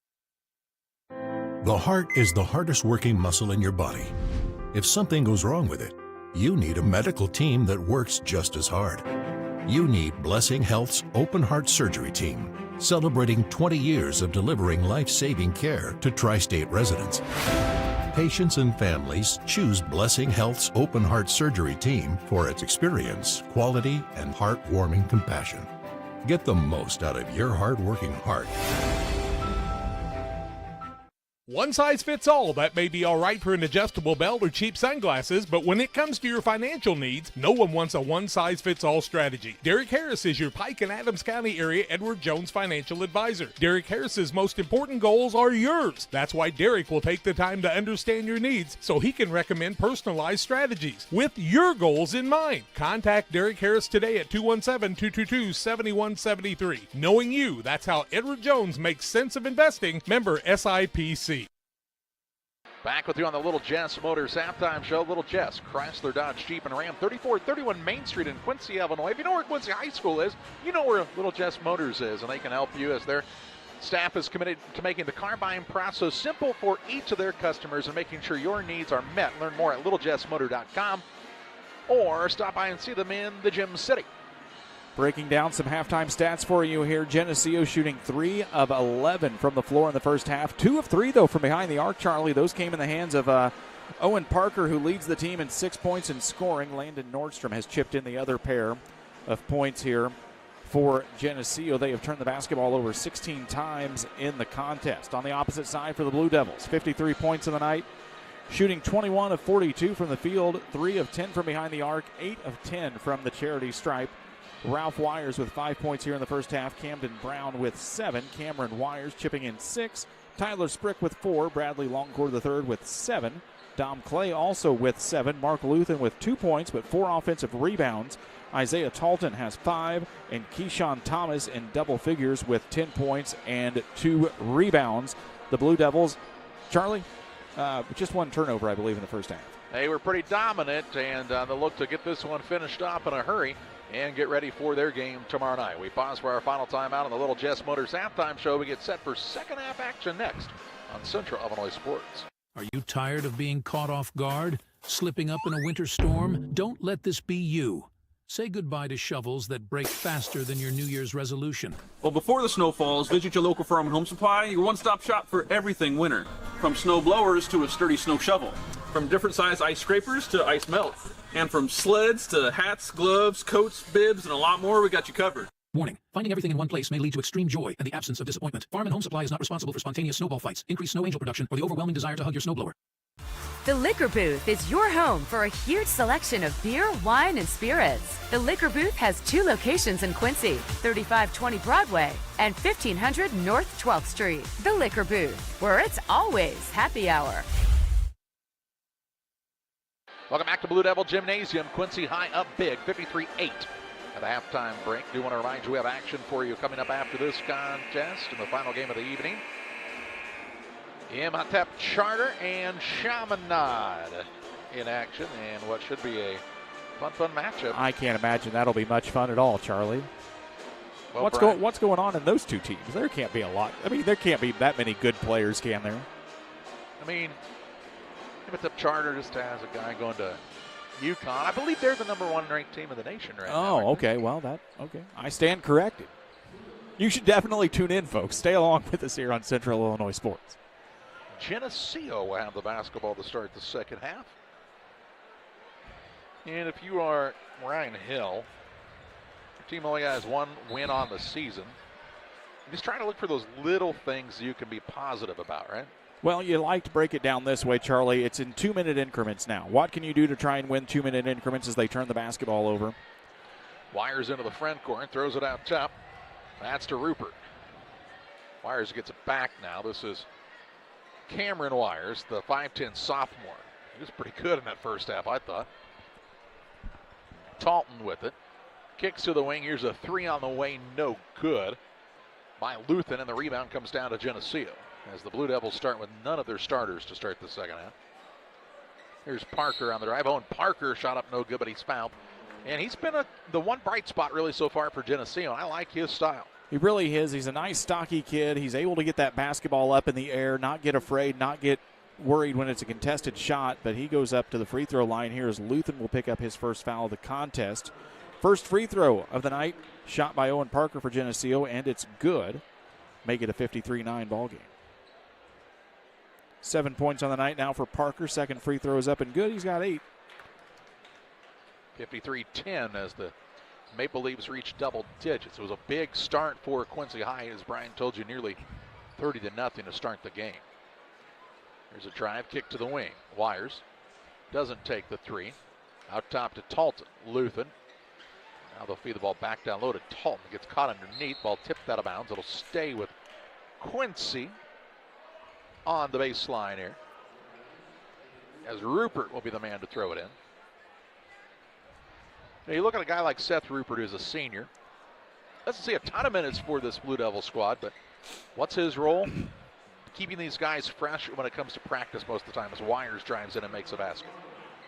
The heart is the hardest working muscle in your body. If something goes wrong with it, you need a medical team that works just as hard. You need Blessing Health's Open Heart Surgery Team, celebrating 20 years of delivering life-saving care to tri-state residents. Patients and families choose Blessing Health's Open Heart Surgery Team for its experience, quality, and heartwarming compassion. Get the most out of your hard-working heart. One size fits all. That may be all right for an adjustable belt or cheap sunglasses, but when it comes to your financial needs, no one wants a one-size-fits-all strategy. Derek Harris is your Pike and Adams County area Edward Jones financial advisor. Derek Harris's most important goals are yours. That's why Derek will take the time to understand your needs so he can recommend personalized strategies with your goals in mind. Contact Derek Harris today at 217-222-7173. Knowing you, that's how Edward Jones makes sense of investing. Member SIPC. Back with you on the Little Jess Motors halftime show. Little Jess, Chrysler, Dodge, Jeep, and Ram, 3431 Main Street in Quincy, Illinois. If you know where Quincy High School is, you know where Little Jess Motors is, and they can help you as their staff is committed to making the car buying process simple for each of their customers and making sure your needs are met. Learn more at littlejessmotor.com or stop by and see them in the Gym City. Breaking down some halftime stats for you here. Geneseo shooting 3 of 11 from the floor in the first half. 2 of 3, though, from behind the arc, Charlie. Those came in the hands of Owen Parker, who leads the team in 6 points in scoring. Landon Nordstrom has chipped in the other pair of points here for Geneseo. They have turned the basketball over 16 times in the contest. On the opposite side for the Blue Devils, 53 points in the night. Shooting 21 of 42 from the field, 3 of 10 from behind the arc, 8 of 10 from the charity stripe. Ralph Wires with 5 points here in the first half. Camden Brown with 7. Cameron Wires chipping in 6. Tyler Sprick with 4. Bradley Longcore III with 7. Dom Clay also with 7. Mark Luthen with 2 points but 4 offensive rebounds. Isaiah Talton has 5. And Keyshawn Thomas in double figures with 10 points and 2 rebounds. The Blue Devils, Charlie, just 1 turnover, I believe, in the first half. They were pretty dominant, and they'll look to get this one finished off in a hurry and get ready for their game tomorrow night. We pause for our final timeout on the Little Jess Motors halftime show. We get set for second half action next on Central Illinois Sports. Are you tired of being caught off guard? Slipping up in a winter storm? Don't let this be you. Say goodbye to shovels that break faster than your New Year's resolution. Well, before the snow falls, visit your local Farm and Home Supply, your one-stop shop for everything winter. From snow blowers to a sturdy snow shovel. From different size ice scrapers to ice melt. And from sleds to hats, gloves, coats, bibs, and a lot more, we got you covered. Warning, finding everything in one place may lead to extreme joy and the absence of disappointment. Farm and Home Supply is not responsible for spontaneous snowball fights, increased snow angel production, or the overwhelming desire to hug your snowblower. The Liquor Booth is your home for a huge selection of beer, wine, and spirits. The Liquor Booth has 2 locations in Quincy, 3520 Broadway and 1500 North 12th Street. The Liquor Booth, where it's always happy hour. Welcome back to Blue Devil Gymnasium. Quincy High up big, 53-8 at the halftime break. Do want to remind you we have action for you coming up after this contest in the final game of the evening. Imhotep Charter and Chaminade in action, and what should be a fun matchup. I can't imagine that'll be much fun at all, Charlie. Well, what's going on in those 2 teams? There can't be a lot. I mean, there can't be that many good players, can there? I mean, Imhotep Charter just has a guy going to UConn. I believe they're the #1 ranked team in the nation right now. Oh, okay. Well, okay. I stand corrected. You should definitely tune in, folks. Stay along with us here on Central Illinois Sports. Geneseo will have the basketball to start the second half. And if you are Ryan Hill, your team only has 1 win on the season. You're just trying to look for those little things you can be positive about, right? Well, you like to break it down this way, Charlie. It's in 2-minute increments now. What can you do to try and win 2-minute increments as they turn the basketball over? Wires into the front court, throws it out top. That's to Rupert. Wires gets it back now. This is Cameron Wires, the 5'10 sophomore. He was pretty good in that first half, I thought. Talton with it. Kicks to the wing. Here's a 3 on the way. No good by Luthen, and the rebound comes down to Geneseo as the Blue Devils start with none of their starters to start the second half. Here's Parker on the drive. Owen Parker shot up no good, but he's fouled. And he's been the one bright spot really so far for Geneseo. I like his style. He really is. He's a nice, stocky kid. He's able to get that basketball up in the air, not get afraid, not get worried when it's a contested shot, but he goes up to the free throw line here as Luthen will pick up his first foul of the contest. First free throw of the night, shot by Owen Parker for Geneseo, and it's good. Make it a 53-9 ball game. 7 points on the night now for Parker. Second free throw is up and good. He's got 8. 53-10 as the Maple Leafs reach double digits. It was a big start for Quincy High, as Brian told you, nearly 30-0 to start the game. Here's a drive, kick to the wing. Wires doesn't take the three. Out top to Talton. Luthen. Now they'll feed the ball back down low to Talton. Gets caught underneath. Ball tipped out of bounds. It'll stay with Quincy on the baseline here, as Rupert will be the man to throw it in. Now you look at a guy like Seth Rupert, who's a senior. Doesn't see a ton of minutes for this Blue Devil squad, but what's his role? Keeping these guys fresh when it comes to practice most of the time as Wires drives in and makes a basket.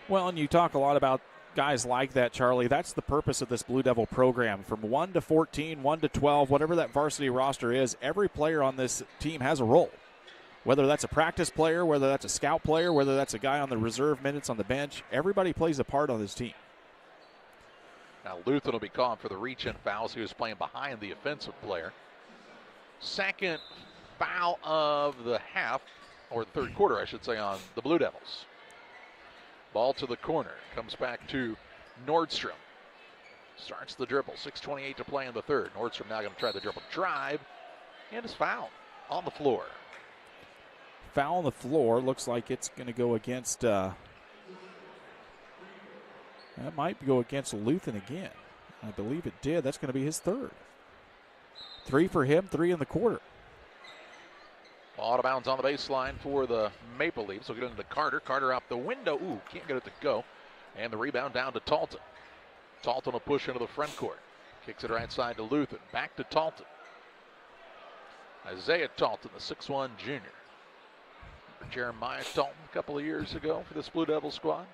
Well, and you talk a lot about guys like that, Charlie. That's the purpose of this Blue Devil program. From 1 to 14, 1 to 12, whatever that varsity roster is, every player on this team has a role. Whether that's a practice player, whether that's a scout player, whether that's a guy on the reserve minutes on the bench, everybody plays a part on this team. Now Luthen will be called for the reach-in fouls. He was playing behind the offensive player. Second foul of the half, or the third quarter, I should say, on the Blue Devils. Ball to the corner. Comes back to Nordstrom. Starts the dribble. 6:28 to play in the third. Nordstrom now going to try the dribble drive. And is fouled on the floor. Foul on the floor. Looks like it's going to go against... that might go against Luthen again. I believe it did. That's going to be his third. 3 for him, 3 in the quarter. Ball out of bounds on the baseline for the Maple Leafs. We'll get into Carter. Carter out the window. Ooh, can't get it to go. And the rebound down to Talton. Talton will push into the front court. Kicks it right side to Luthen. Back to Talton. Isaiah Talton, the 6'1 junior. Jeremiah Talton a couple of years ago for this Blue Devil squad.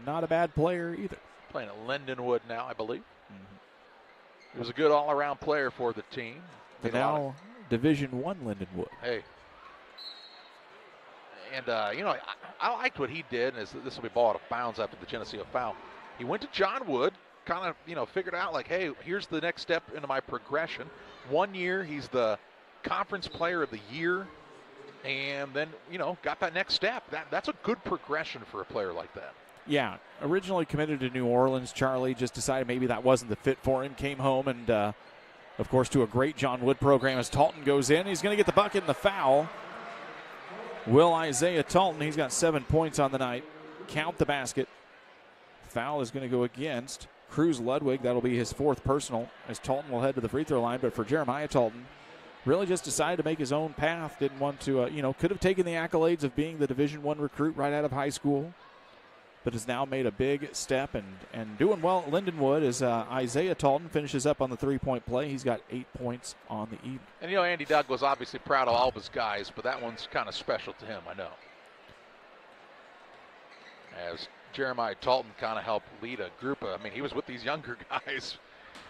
Not a bad player either. Playing at Lindenwood now, I believe. He was a good all-around player for the team. The now Division I Lindenwood. Hey. And, I liked what he did, and this will be ball out of bounds after the Geneseo foul. He went to John Wood, kind of, figured out, like, hey, here's the next step into my progression. 1 year, he's the conference player of the year, and then, got that next step. That's a good progression for a player like that. Yeah, originally committed to New Orleans. Charlie just decided maybe that wasn't the fit for him. Came home and, of course, to a great John Wood program as Talton goes in. He's going to get the bucket and the foul. Will Isaiah Talton, he's got 7 points on the night. Count the basket. Foul is going to go against Cruz Ludwig. That'll be his 4th personal as Talton will head to the free throw line. But for Jeremiah Talton, really just decided to make his own path. Didn't want to, could have taken the accolades of being the Division I recruit right out of high school, but has now made a big step and doing well at Lindenwood as Isaiah Talton finishes up on the three-point play. He's got 8 points on the evening. And, Andy Doug was obviously proud of all of his guys, but that one's kind of special to him, I know. As Jeremiah Talton kind of helped lead a group of, he was with these younger guys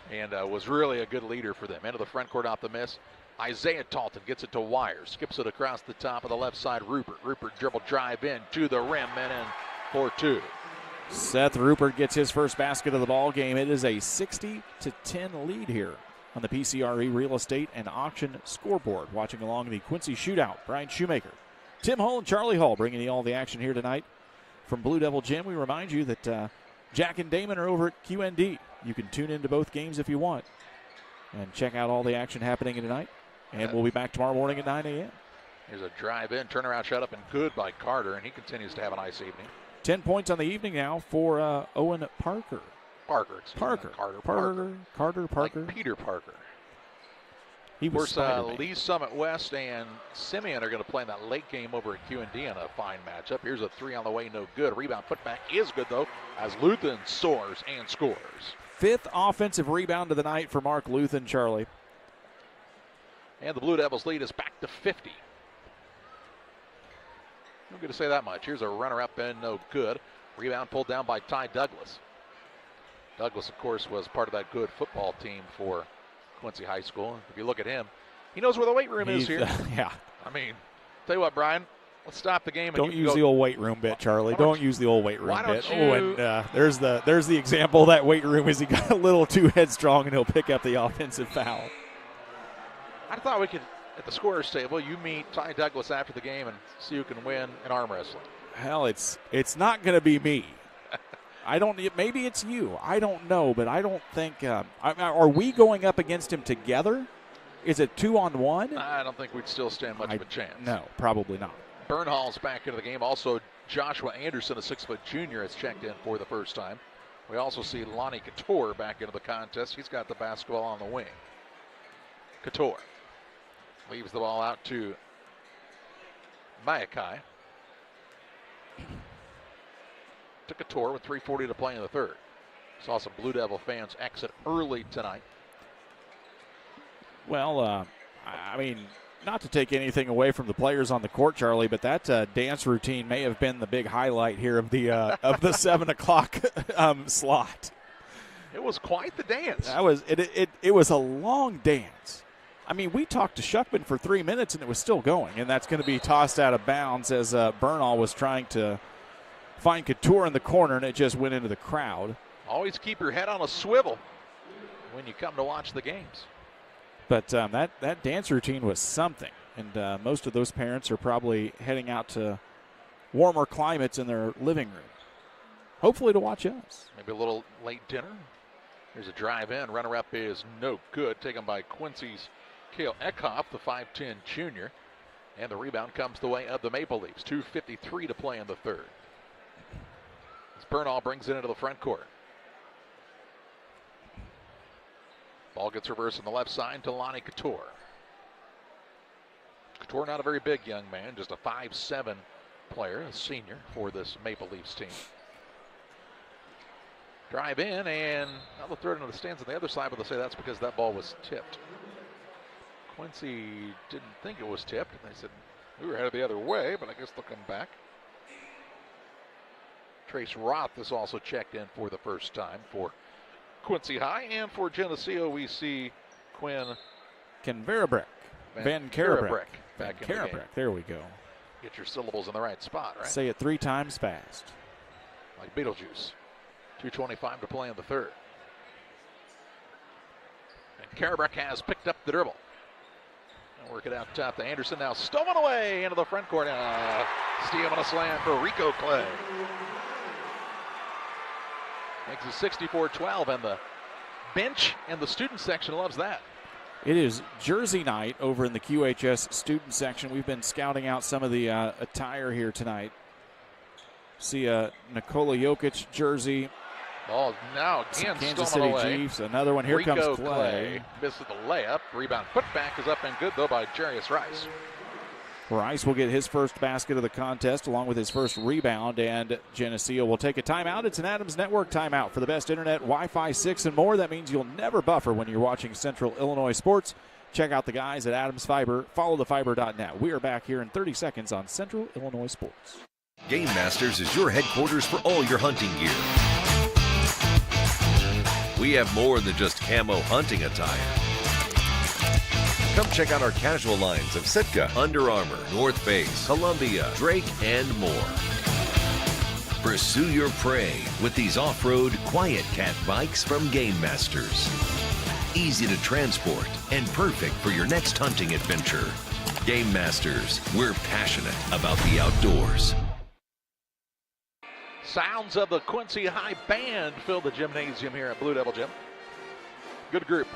and was really a good leader for them. Into the front court off the miss. Isaiah Talton gets it to Wires, skips it across the top of the left side. Rupert dribble drive in to the rim and in for 2. Seth Rupert gets his first basket of the ball game. It is a 60-10 lead here on the PCRE Real Estate and Auction scoreboard. Watching along the Quincy Shootout, Brian Shoemaker, Tim Hull, and Charlie Hall bringing you all the action here tonight from Blue Devil Gym. We remind you that Jack and Damon are over at QND. You can tune into both games if you want and check out all the action happening tonight. And we'll be back tomorrow morning at 9 a.m. Here's a drive in, turnaround shot up and good by Carter, and he continues to have a nice evening. 10 points on the evening now for Owen Parker. Parker. Like Peter Parker. He was of course, Lee Summit West and Simeon are going to play in that late game over at QND in a fine matchup. Here's a 3 on the way, no good. Rebound putback is good, though, as Luthen soars and scores. 5th offensive rebound of the night for Mark Luthen, Charlie. And the Blue Devils lead is back to 50. I'm going to say that much. Here's a runner up and no good. Rebound pulled down by Ty Douglas. Douglas, of course, was part of that good football team for Quincy High School. If you look at him, he knows where the weight room is here. Yeah. I mean, tell you what, Brian, let's stop the game. And Don't use the old weight room bit, Charlie. Don't use the old weight room bit. You... Oh, and there's the example of that weight room is he got a little too headstrong and he'll pick up the offensive foul. I thought we could, at the scorer's table, you meet Ty Douglas after the game and see who can win in arm wrestling. Hell, it's not going to be me. Maybe it's you. I don't know, but I don't think. Are we going up against him together? Is it 2-on-1? I don't think we'd still stand much of a chance. No, probably not. Bernhal's back into the game. Also, Joshua Anderson, a 6-foot junior, has checked in for the first time. We also see Lonnie Couture back into the contest. He's got the basketball on the wing. Couture leaves the ball out to Mayakai. To Couture with 3:40 to play in the third. Saw some Blue Devil fans exit early tonight. Well, I mean, not to take anything away from the players on the court, Charlie, but that dance routine may have been the big highlight here of the 7 o'clock slot. It was quite the dance. It was a long dance. I mean, we talked to Shuckman for 3 minutes and it was still going, and that's going to be tossed out of bounds as Bernal was trying to find Couture in the corner, and it just went into the crowd. Always keep your head on a swivel when you come to watch the games. But that dance routine was something, and most of those parents are probably heading out to warmer climates in their living room, hopefully to watch us. Maybe a little late dinner. There's a drive in. Runner-up is no good, taken by Quincy's Cale Eckhoff, the 5'10 junior. And the rebound comes the way of the Maple Leafs. 2:53 to play in the third. As Bernal brings it into the front court. Ball gets reversed on the left side to Lonnie Couture. Couture, not a very big young man, just a 5'7 player, a senior for this Maple Leafs team. Drive in, and now they'll throw it into the stands on the other side, but they'll say that's because that ball was tipped. Quincy didn't think it was tipped, and they said we were headed the other way, but I guess they'll come back. Trace Roth is also checked in for the first time for Quincy High, and for Geneseo we see Van Karabrek back in the game. There we go. Get your syllables in the right spot, right? Say it 3 times fast. Like Beetlejuice. 2:25 to play in the third. And Karabrek has picked up the dribble. And work it out top to Anderson. Now stolen away into the front court. Steal on a slam for Rico Clay. Makes it 64-12, and the bench and the student section loves that. It is jersey night over in the QHS student section. We've been scouting out some of the attire here tonight. See a Nikola Jokic jersey. Ball now again Kansas stolen City away. Chiefs. Another one. Here Rico comes Clay. Misses the layup. Rebound putback is up and good, though, by Jarius Rice. Rice will get his first basket of the contest along with his first rebound, and Geneseo will take a timeout. It's an Adams Network timeout. For the best internet, Wi-Fi 6 and more. That means you'll never buffer when you're watching Central Illinois sports. Check out the guys at Adams Fiber. Follow thefiber.net. We are back here in 30 seconds on Central Illinois sports. Game Masters is your headquarters for all your hunting gear. We have more than just camo hunting attire. Come check out our casual lines of Sitka, Under Armour, North Face, Columbia, Drake, and more. Pursue your prey with these off-road Quiet Cat bikes from Game Masters. Easy to transport and perfect for your next hunting adventure. Game Masters, we're passionate about the outdoors. Sounds of the Quincy High Band fill the gymnasium here at Blue Devil Gym. Good group.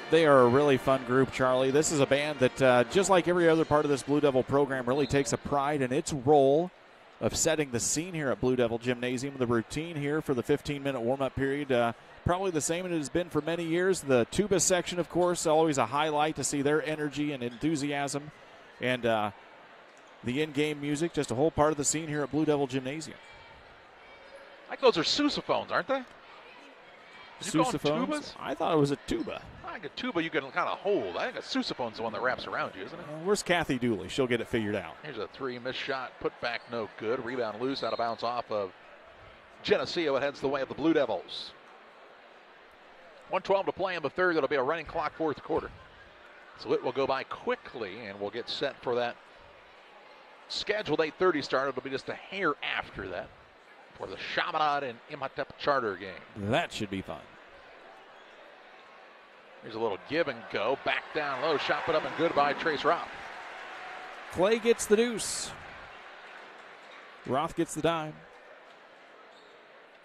They are a really fun group, Charlie. This is a band that, just like every other part of this Blue Devil program, really takes a pride in its role of setting the scene here at Blue Devil Gymnasium. The routine here for the 15-minute warm-up period, probably the same as it has been for many years. The tuba section, of course, always a highlight to see their energy and enthusiasm. And the in-game music, just a whole part of the scene here at Blue Devil Gymnasium. I think those are sousaphones, aren't they? Did you call them Sousaphones? tubas? I thought it was a tuba. I think a tuba you can kind of hold. I think a sousaphone's the one that wraps around you, isn't it? Where's Kathy Dooley? She'll get it figured out. Here's a 3 missed shot, put back no good. Rebound loose, out of bounds off of Geneseo heads the way of the Blue Devils. 1:12 to play in the third. It'll be a running clock fourth quarter. So it will go by quickly, and we'll get set for that scheduled 8:30 start. It'll be just a hair after that for the Chaminade and Imhotep Charter game. That should be fun. Here's a little give and go. Back down low. Shot put up and good by Trace Roth. Clay gets the deuce. Roth gets the dime.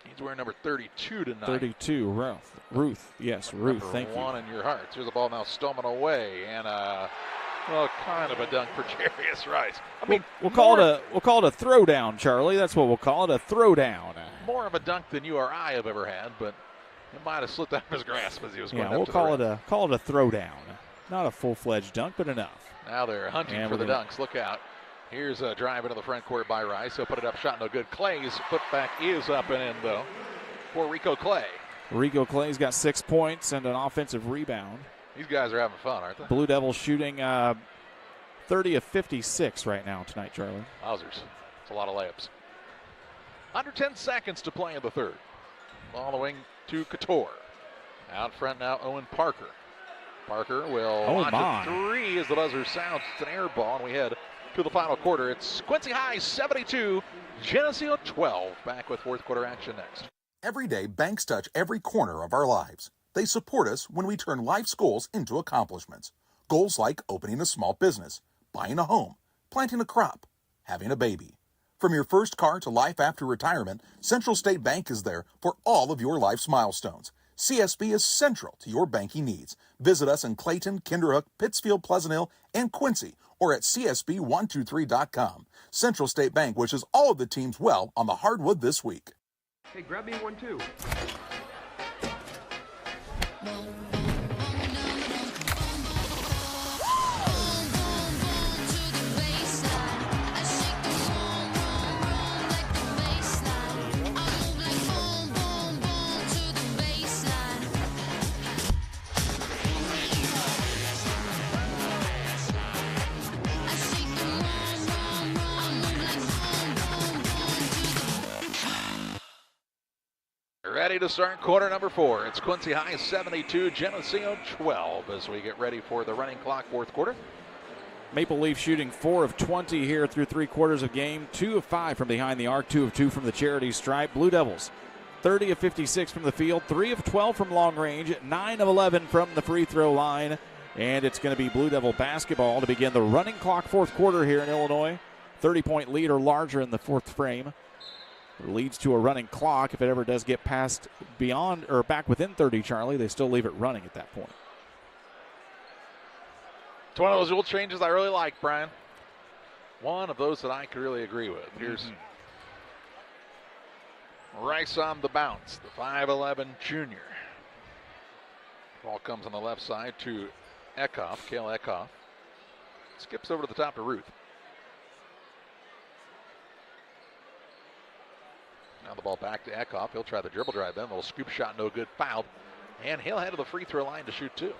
He's wearing number 32 tonight. 32, Ruth. Yes, Ruth. Thank you. One in your hearts. Here's the ball now stolen away, and kind of a dunk for Jarius Rice. I mean, we'll call it a throwdown, Charlie. That's what we'll call it, a throwdown. More of a dunk than you or I have ever had, but it might have slipped out of his grasp as he was going we'll up to call the it a throwdown. Not a full-fledged dunk, but enough. Now they're hunting for the dunks. Look out. Here's a drive into the front court by Rice. He'll put it up, shot no good. Clay's putback is up and in, though, for Rico Clay. Rico Clay's got 6 points and an offensive rebound. These guys are having fun, aren't they? Blue Devils shooting 30 of 56 right now tonight, Charlie. Wowzers. It's a lot of layups. Under 10 seconds to play in the third. Ball on the wing to Couture. Out front now, Owen Parker. Parker will launch a three as the buzzer sounds. It's an air ball, and we head to the final quarter. It's Quincy High 72, Geneseo 12. Back with fourth quarter action next. Every day, banks touch every corner of our lives. They support us when we turn life's goals into accomplishments. Goals like opening a small business, buying a home, planting a crop, having a baby. From your first car to life after retirement, Central State Bank is there for all of your life's milestones. CSB is central to your banking needs. Visit us in Clayton, Kinderhook, Pittsfield, Pleasant Hill, and Quincy, or at csb123.com. Central State Bank wishes all of the teams well on the hardwood this week. Hey, grab me one too. Ready to start quarter number 4. It's Quincy High 72, Geneseo 12 as we get ready for the running clock fourth quarter. Maple Leaf shooting 4 of 20 here through 3 quarters of game. 2 of 5 from behind the arc, 2 of 2 from the charity stripe. Blue Devils 30 of 56 from the field, 3 of 12 from long range, 9 of 11 from the free throw line. And it's going to be Blue Devil basketball to begin the running clock fourth quarter here in Illinois. 30-point lead or larger in the fourth frame. Leads to a running clock. If it ever does get past beyond or back within 30, Charlie, they still leave it running at that point. It's one of those rule changes I really like, Brian. One of those that I could really agree with. Here's Rice on the bounce, the 5'11 junior. Ball comes on the left side to Eckhoff, Cale Eckhoff. Skips over to the top to Ruth. Now the ball back to Eckhoff. He'll try the dribble drive then. A little scoop shot, no good, fouled. And he'll head to the free throw line to shoot 2.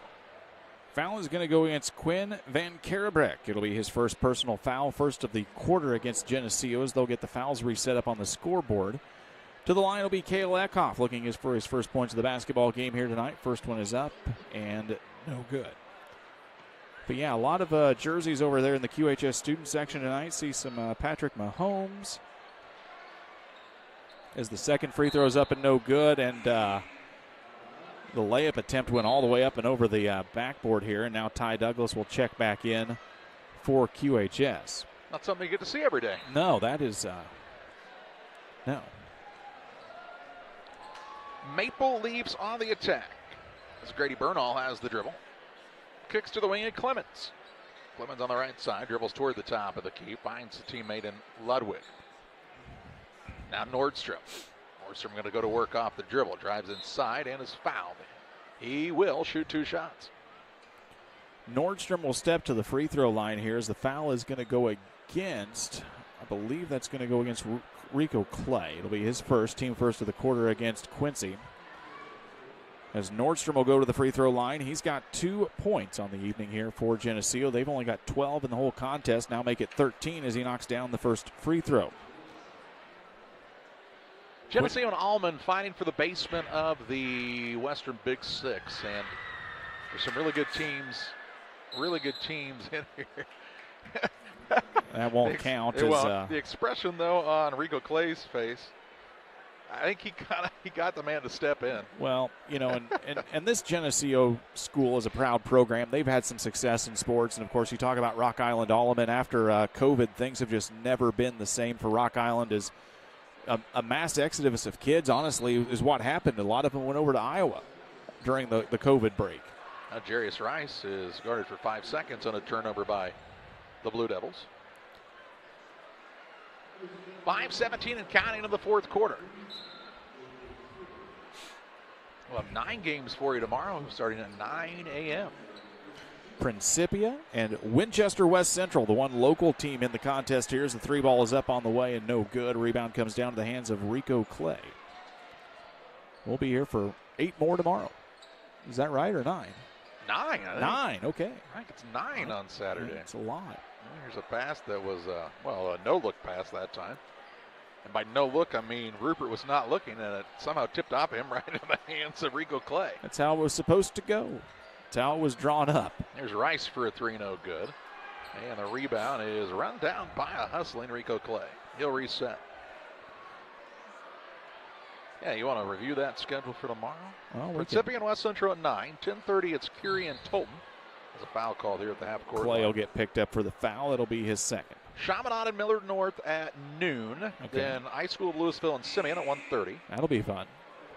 Foul is going to go against Quinn Van Karabreck. It'll be his first personal foul, first of the quarter against Geneseo, as they'll get the fouls reset up on the scoreboard. To the line will be Cale Eckhoff, looking for his first points of the basketball game here tonight. First one is up and no good. But yeah, a lot of jerseys over there in the QHS student section tonight. See some Patrick Mahomes. As the second free throw is up and no good, and the layup attempt went all the way up and over the backboard here, and now Ty Douglas will check back in for QHS. Not something you get to see every day. No, that is no. Maple Leafs on the attack as Grady Bernal has the dribble. Kicks to the wing at Clemens. Clemens on the right side, dribbles toward the top of the key, finds the teammate in Ludwig. Now Nordstrom. Nordstrom going to go to work off the dribble. Drives inside and is fouled. He will shoot 2 shots. Nordstrom will step to the free throw line here as the foul is going to go against, I believe that's going to go against Rico Clay. It'll be his first, team first of the quarter against Quincy. As Nordstrom will go to the free throw line, he's got 2 points on the evening here for Geneseo. They've only got 12 in the whole contest. Now make it 13 as he knocks down the first free throw. Geneseo and Allman fighting for the basement of the Western Big Six, and there's some really good teams in here. That won't count. The expression, though, on Rico Clay's face, I think he got the man to step in. Well, and this Geneseo school is a proud program. They've had some success in sports, and of course, you talk about Rock Island Alleman. After COVID, things have just never been the same for Rock Island. As a mass exodus of kids, honestly, is what happened. A lot of them went over to Iowa during the COVID break. Now Jarius Rice is guarded for 5 seconds on a turnover by the Blue Devils. 5:17 and counting in the fourth quarter. We'll have 9 games for you tomorrow, starting at 9 a.m. Principia and Winchester West Central, the one local team in the contest here, as the 3 ball is up on the way and no good. Rebound comes down to the hands of Rico Clay. We'll be here for 8 more tomorrow. Is that right, or 9? 9, I think. 9, okay. I think it's 9 on Saturday. It's a lot. Here's a pass that was, a no-look pass that time. And by no-look, I mean Rupert was not looking, and it somehow tipped off him right into the hands of Rico Clay. That's how it was supposed to go. That's how it was drawn up. There's Rice for a 3, no good. And the rebound is run down by a hustling Rico Clay. He'll reset. Yeah, you want to review that schedule for tomorrow? Well, Principia and West Central at 9. 10:30, it's Curie and Tolton. There's a foul called here at the half-court Clay line. will get picked up for the foul. It'll be his second. Chaminade and Millard North at noon. Okay. Then High School of Louisville and Simeon at 1:30. That'll be fun.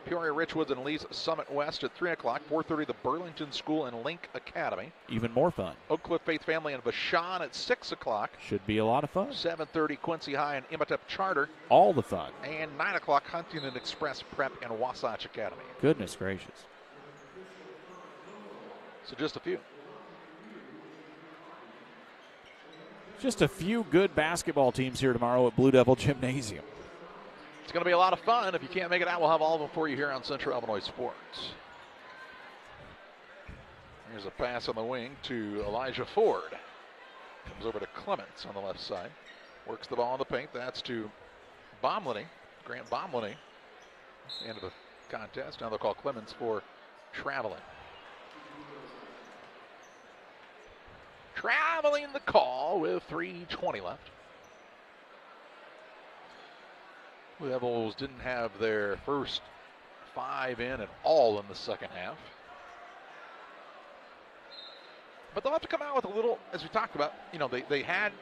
Peoria Richwoods and Lee's Summit West at 3 o'clock. 4:30, the Burlington School and Link Academy. Even more fun. Oak Cliff Faith Family and Vashon at 6 o'clock. Should be a lot of fun. 7:30, Quincy High and Imhotep Charter. All the fun. And 9 o'clock, Huntington Express Prep and Wasatch Academy. Goodness gracious. So just a few. Just a few good basketball teams here tomorrow at Blue Devil Gymnasium. It's going to be a lot of fun. If you can't make it out, we'll have all of them for you here on Central Illinois Sports. Here's a pass on the wing to Elijah Ford. Comes over to Clements on the left side. Works the ball in the paint. That's to Bomlany, Grant Bomlany. End of the contest. Now they'll call Clements for traveling. Traveling the call with 3:20 left. Blue Devils didn't have their first 5 in at all in the second half. But they'll have to come out with a little, as we talked about, they got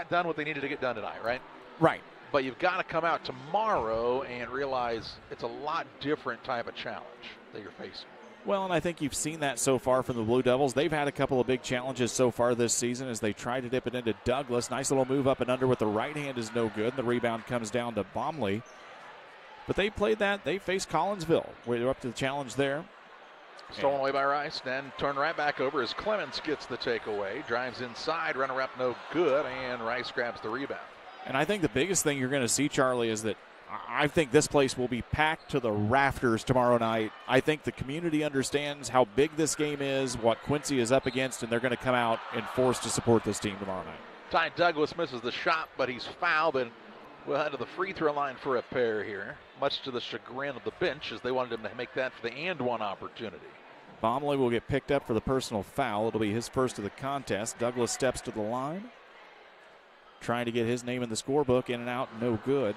done what they needed to get done tonight, right? Right. But you've got to come out tomorrow and realize it's a lot different type of challenge that you're facing. Well, and I think you've seen that so far from the Blue Devils. They've had a couple of big challenges so far this season as they try to dip it into Douglas. Nice little move up and under with the right hand is no good. The rebound comes down to Bomley. But they played that. They faced Collinsville. We're up to the challenge there. Stolen away by Rice, then turned right back over as Clements gets the takeaway. Drives inside, runner up no good, and Rice grabs the rebound. And I think the biggest thing you're going to see, Charlie, is that I think this place will be packed to the rafters tomorrow night. I think the community understands how big this game is, what Quincy is up against, and they're going to come out and force to support this team tomorrow night. Ty Douglas misses the shot, but he's fouled, and we'll head to the free throw line for a pair here, much to the chagrin of the bench as they wanted him to make that for the and one opportunity. Bomley will get picked up for the personal foul. It'll be his first of the contest. Douglas steps to the line, trying to get his name in the scorebook. In and out, no good.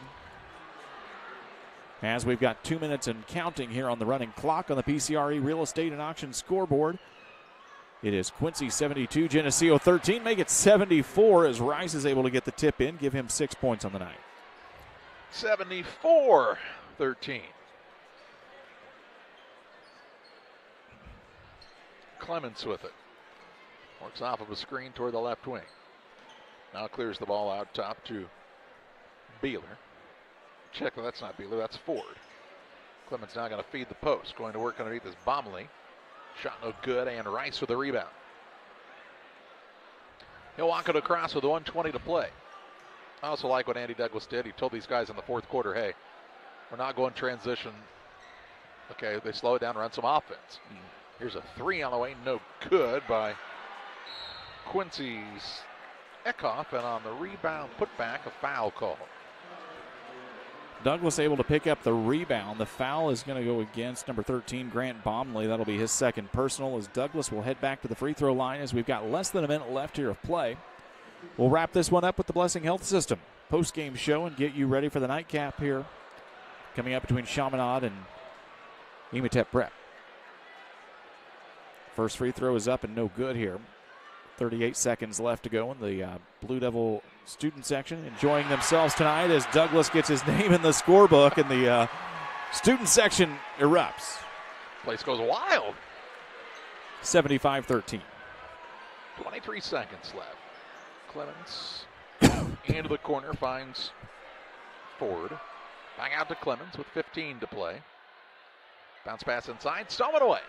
As we've got 2 minutes and counting here on the running clock on the PCRE Real Estate and Auction scoreboard. It is Quincy 72, Geneseo 13. Make it 74 as Rice is able to get the tip in, give him 6 points on the night. 74-13. Clements with it. Works off of a screen toward the left wing. Now clears the ball out top to Beeler. Check, well, that's not Beeler, that's Ford. Clements now going to feed the post. Going to work underneath is Bomley. Shot no good, and Rice with the rebound. He'll walk it across with 1:20 to play. I also like what Andy Douglas did. He told these guys in the fourth quarter, hey, we're not going transition. Okay, they slow it down, run some offense. Here's a 3 on the way, no good by Quincy's Eckhoff, and on the rebound putback, a foul call. Douglas able to pick up the rebound. The foul is going to go against number 13, Grant Baumley. That'll be his second personal, as Douglas will head back to the free throw line as we've got less than a minute left here of play. We'll wrap this one up with the Blessing Health System post-game show and get you ready for the nightcap here coming up between Chaminade and Ematep Prep. First free throw is up and no good here. 38 seconds left to go in the Blue Devil student section. Enjoying themselves tonight as Douglas gets his name in the scorebook and the student section erupts. Place goes wild. 75-13. 23 seconds left. Clemens into the corner, finds Ford. Back out to Clemens with 15 to play. Bounce pass inside, stolen away.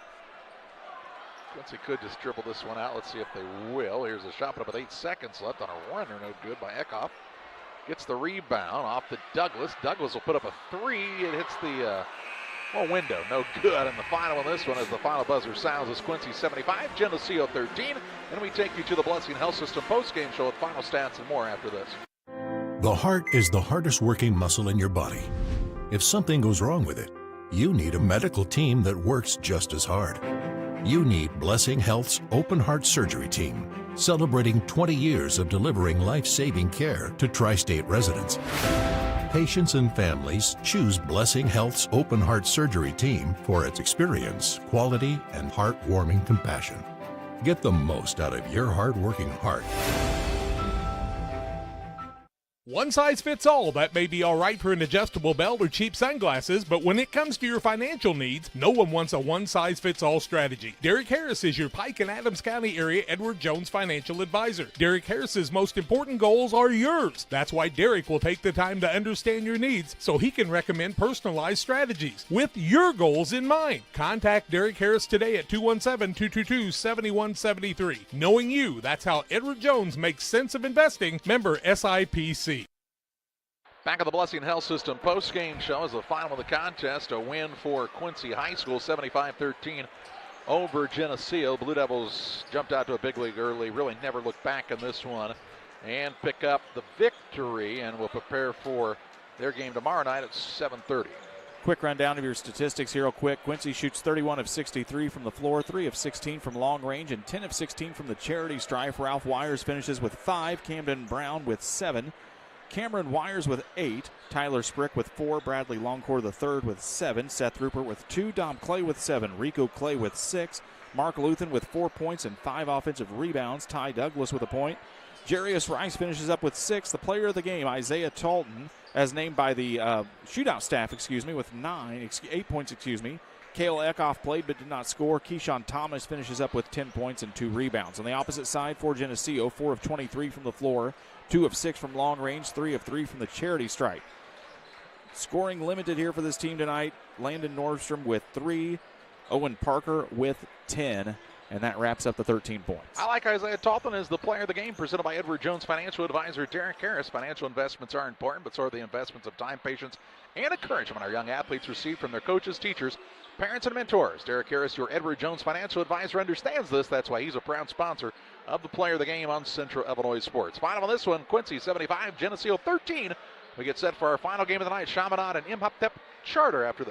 Quincy could just dribble this one out. Let's see if they will. Here's a shot, but with 8 seconds left on a runner. No good by Eckhoff. Gets the rebound off to Douglas. Douglas will put up a three. It hits the window. No good. And the final on this one, as the final buzzer sounds, is Quincy 75, Geneseo 13. And we take you to the Blessing Health System postgame show with final stats and more after this. The heart is the hardest working muscle in your body. If something goes wrong with it, you need a medical team that works just as hard. You need Blessing Health's open heart surgery team, celebrating 20 years of delivering life-saving care to tri-state residents. Patients and families choose Blessing Health's open heart surgery team for its experience, quality, and heartwarming compassion. Get the most out of your hard-working heart. One size fits all. That may be all right for an adjustable belt or cheap sunglasses, but when it comes to your financial needs, no one wants a one-size-fits-all strategy. Derek Harris is your Pike and Adams County area Edward Jones financial advisor. Derek Harris's most important goals are yours. That's why Derek will take the time to understand your needs so he can recommend personalized strategies with your goals in mind. Contact Derek Harris today at 217-222-7173. Knowing you, that's how Edward Jones makes sense of investing. Member SIPC. Back of the Blessing Health System post-game show as the final of the contest. A win for Quincy High School, 75-13 over Geneseo. Blue Devils jumped out to a big lead early, really never looked back in this one, and pick up the victory, and will prepare for their game tomorrow night at 7:30. Quick rundown of your statistics here real quick. Quincy shoots 31 of 63 from the floor, 3 of 16 from long range, and 10 of 16 from the charity stripe. Ralph Wires finishes with 5, Camden Brown with 7. Cameron Wires with 8, Tyler Sprick with 4, Bradley Longcore III with 7, Seth Rupert with 2, Dom Clay with 7, Rico Clay with 6, Mark Luthen with 4 points and 5 offensive rebounds, Ty Douglas with a point. Jarius Rice finishes up with 6. The player of the game, Isaiah Talton, as named by the shootout staff, with 8 points. Cale Eckhoff played but did not score. Keyshawn Thomas finishes up with 10 points and 2 rebounds. On the opposite side for Geneseo, 4 of 23 from the floor, 2 of 6 from long range, 3 of 3 from the charity stripe. Scoring limited here for this team tonight. Landon Nordstrom with 3, Owen Parker with 10, and that wraps up the 13 points. I like Isaiah Talton as the player of the game, presented by Edward Jones financial advisor Derek Harris. Financial investments are important, but so are the investments of time, patience, and encouragement our young athletes receive from their coaches, teachers, parents, and mentors. Derek Harris, your Edward Jones financial advisor, understands this. That's why he's a proud sponsor of the player of the game on Central Illinois Sports. Final on this one, Quincy 75, Geneseo 13. We get set for our final game of the night, Chaminade and Imhotep Charter after the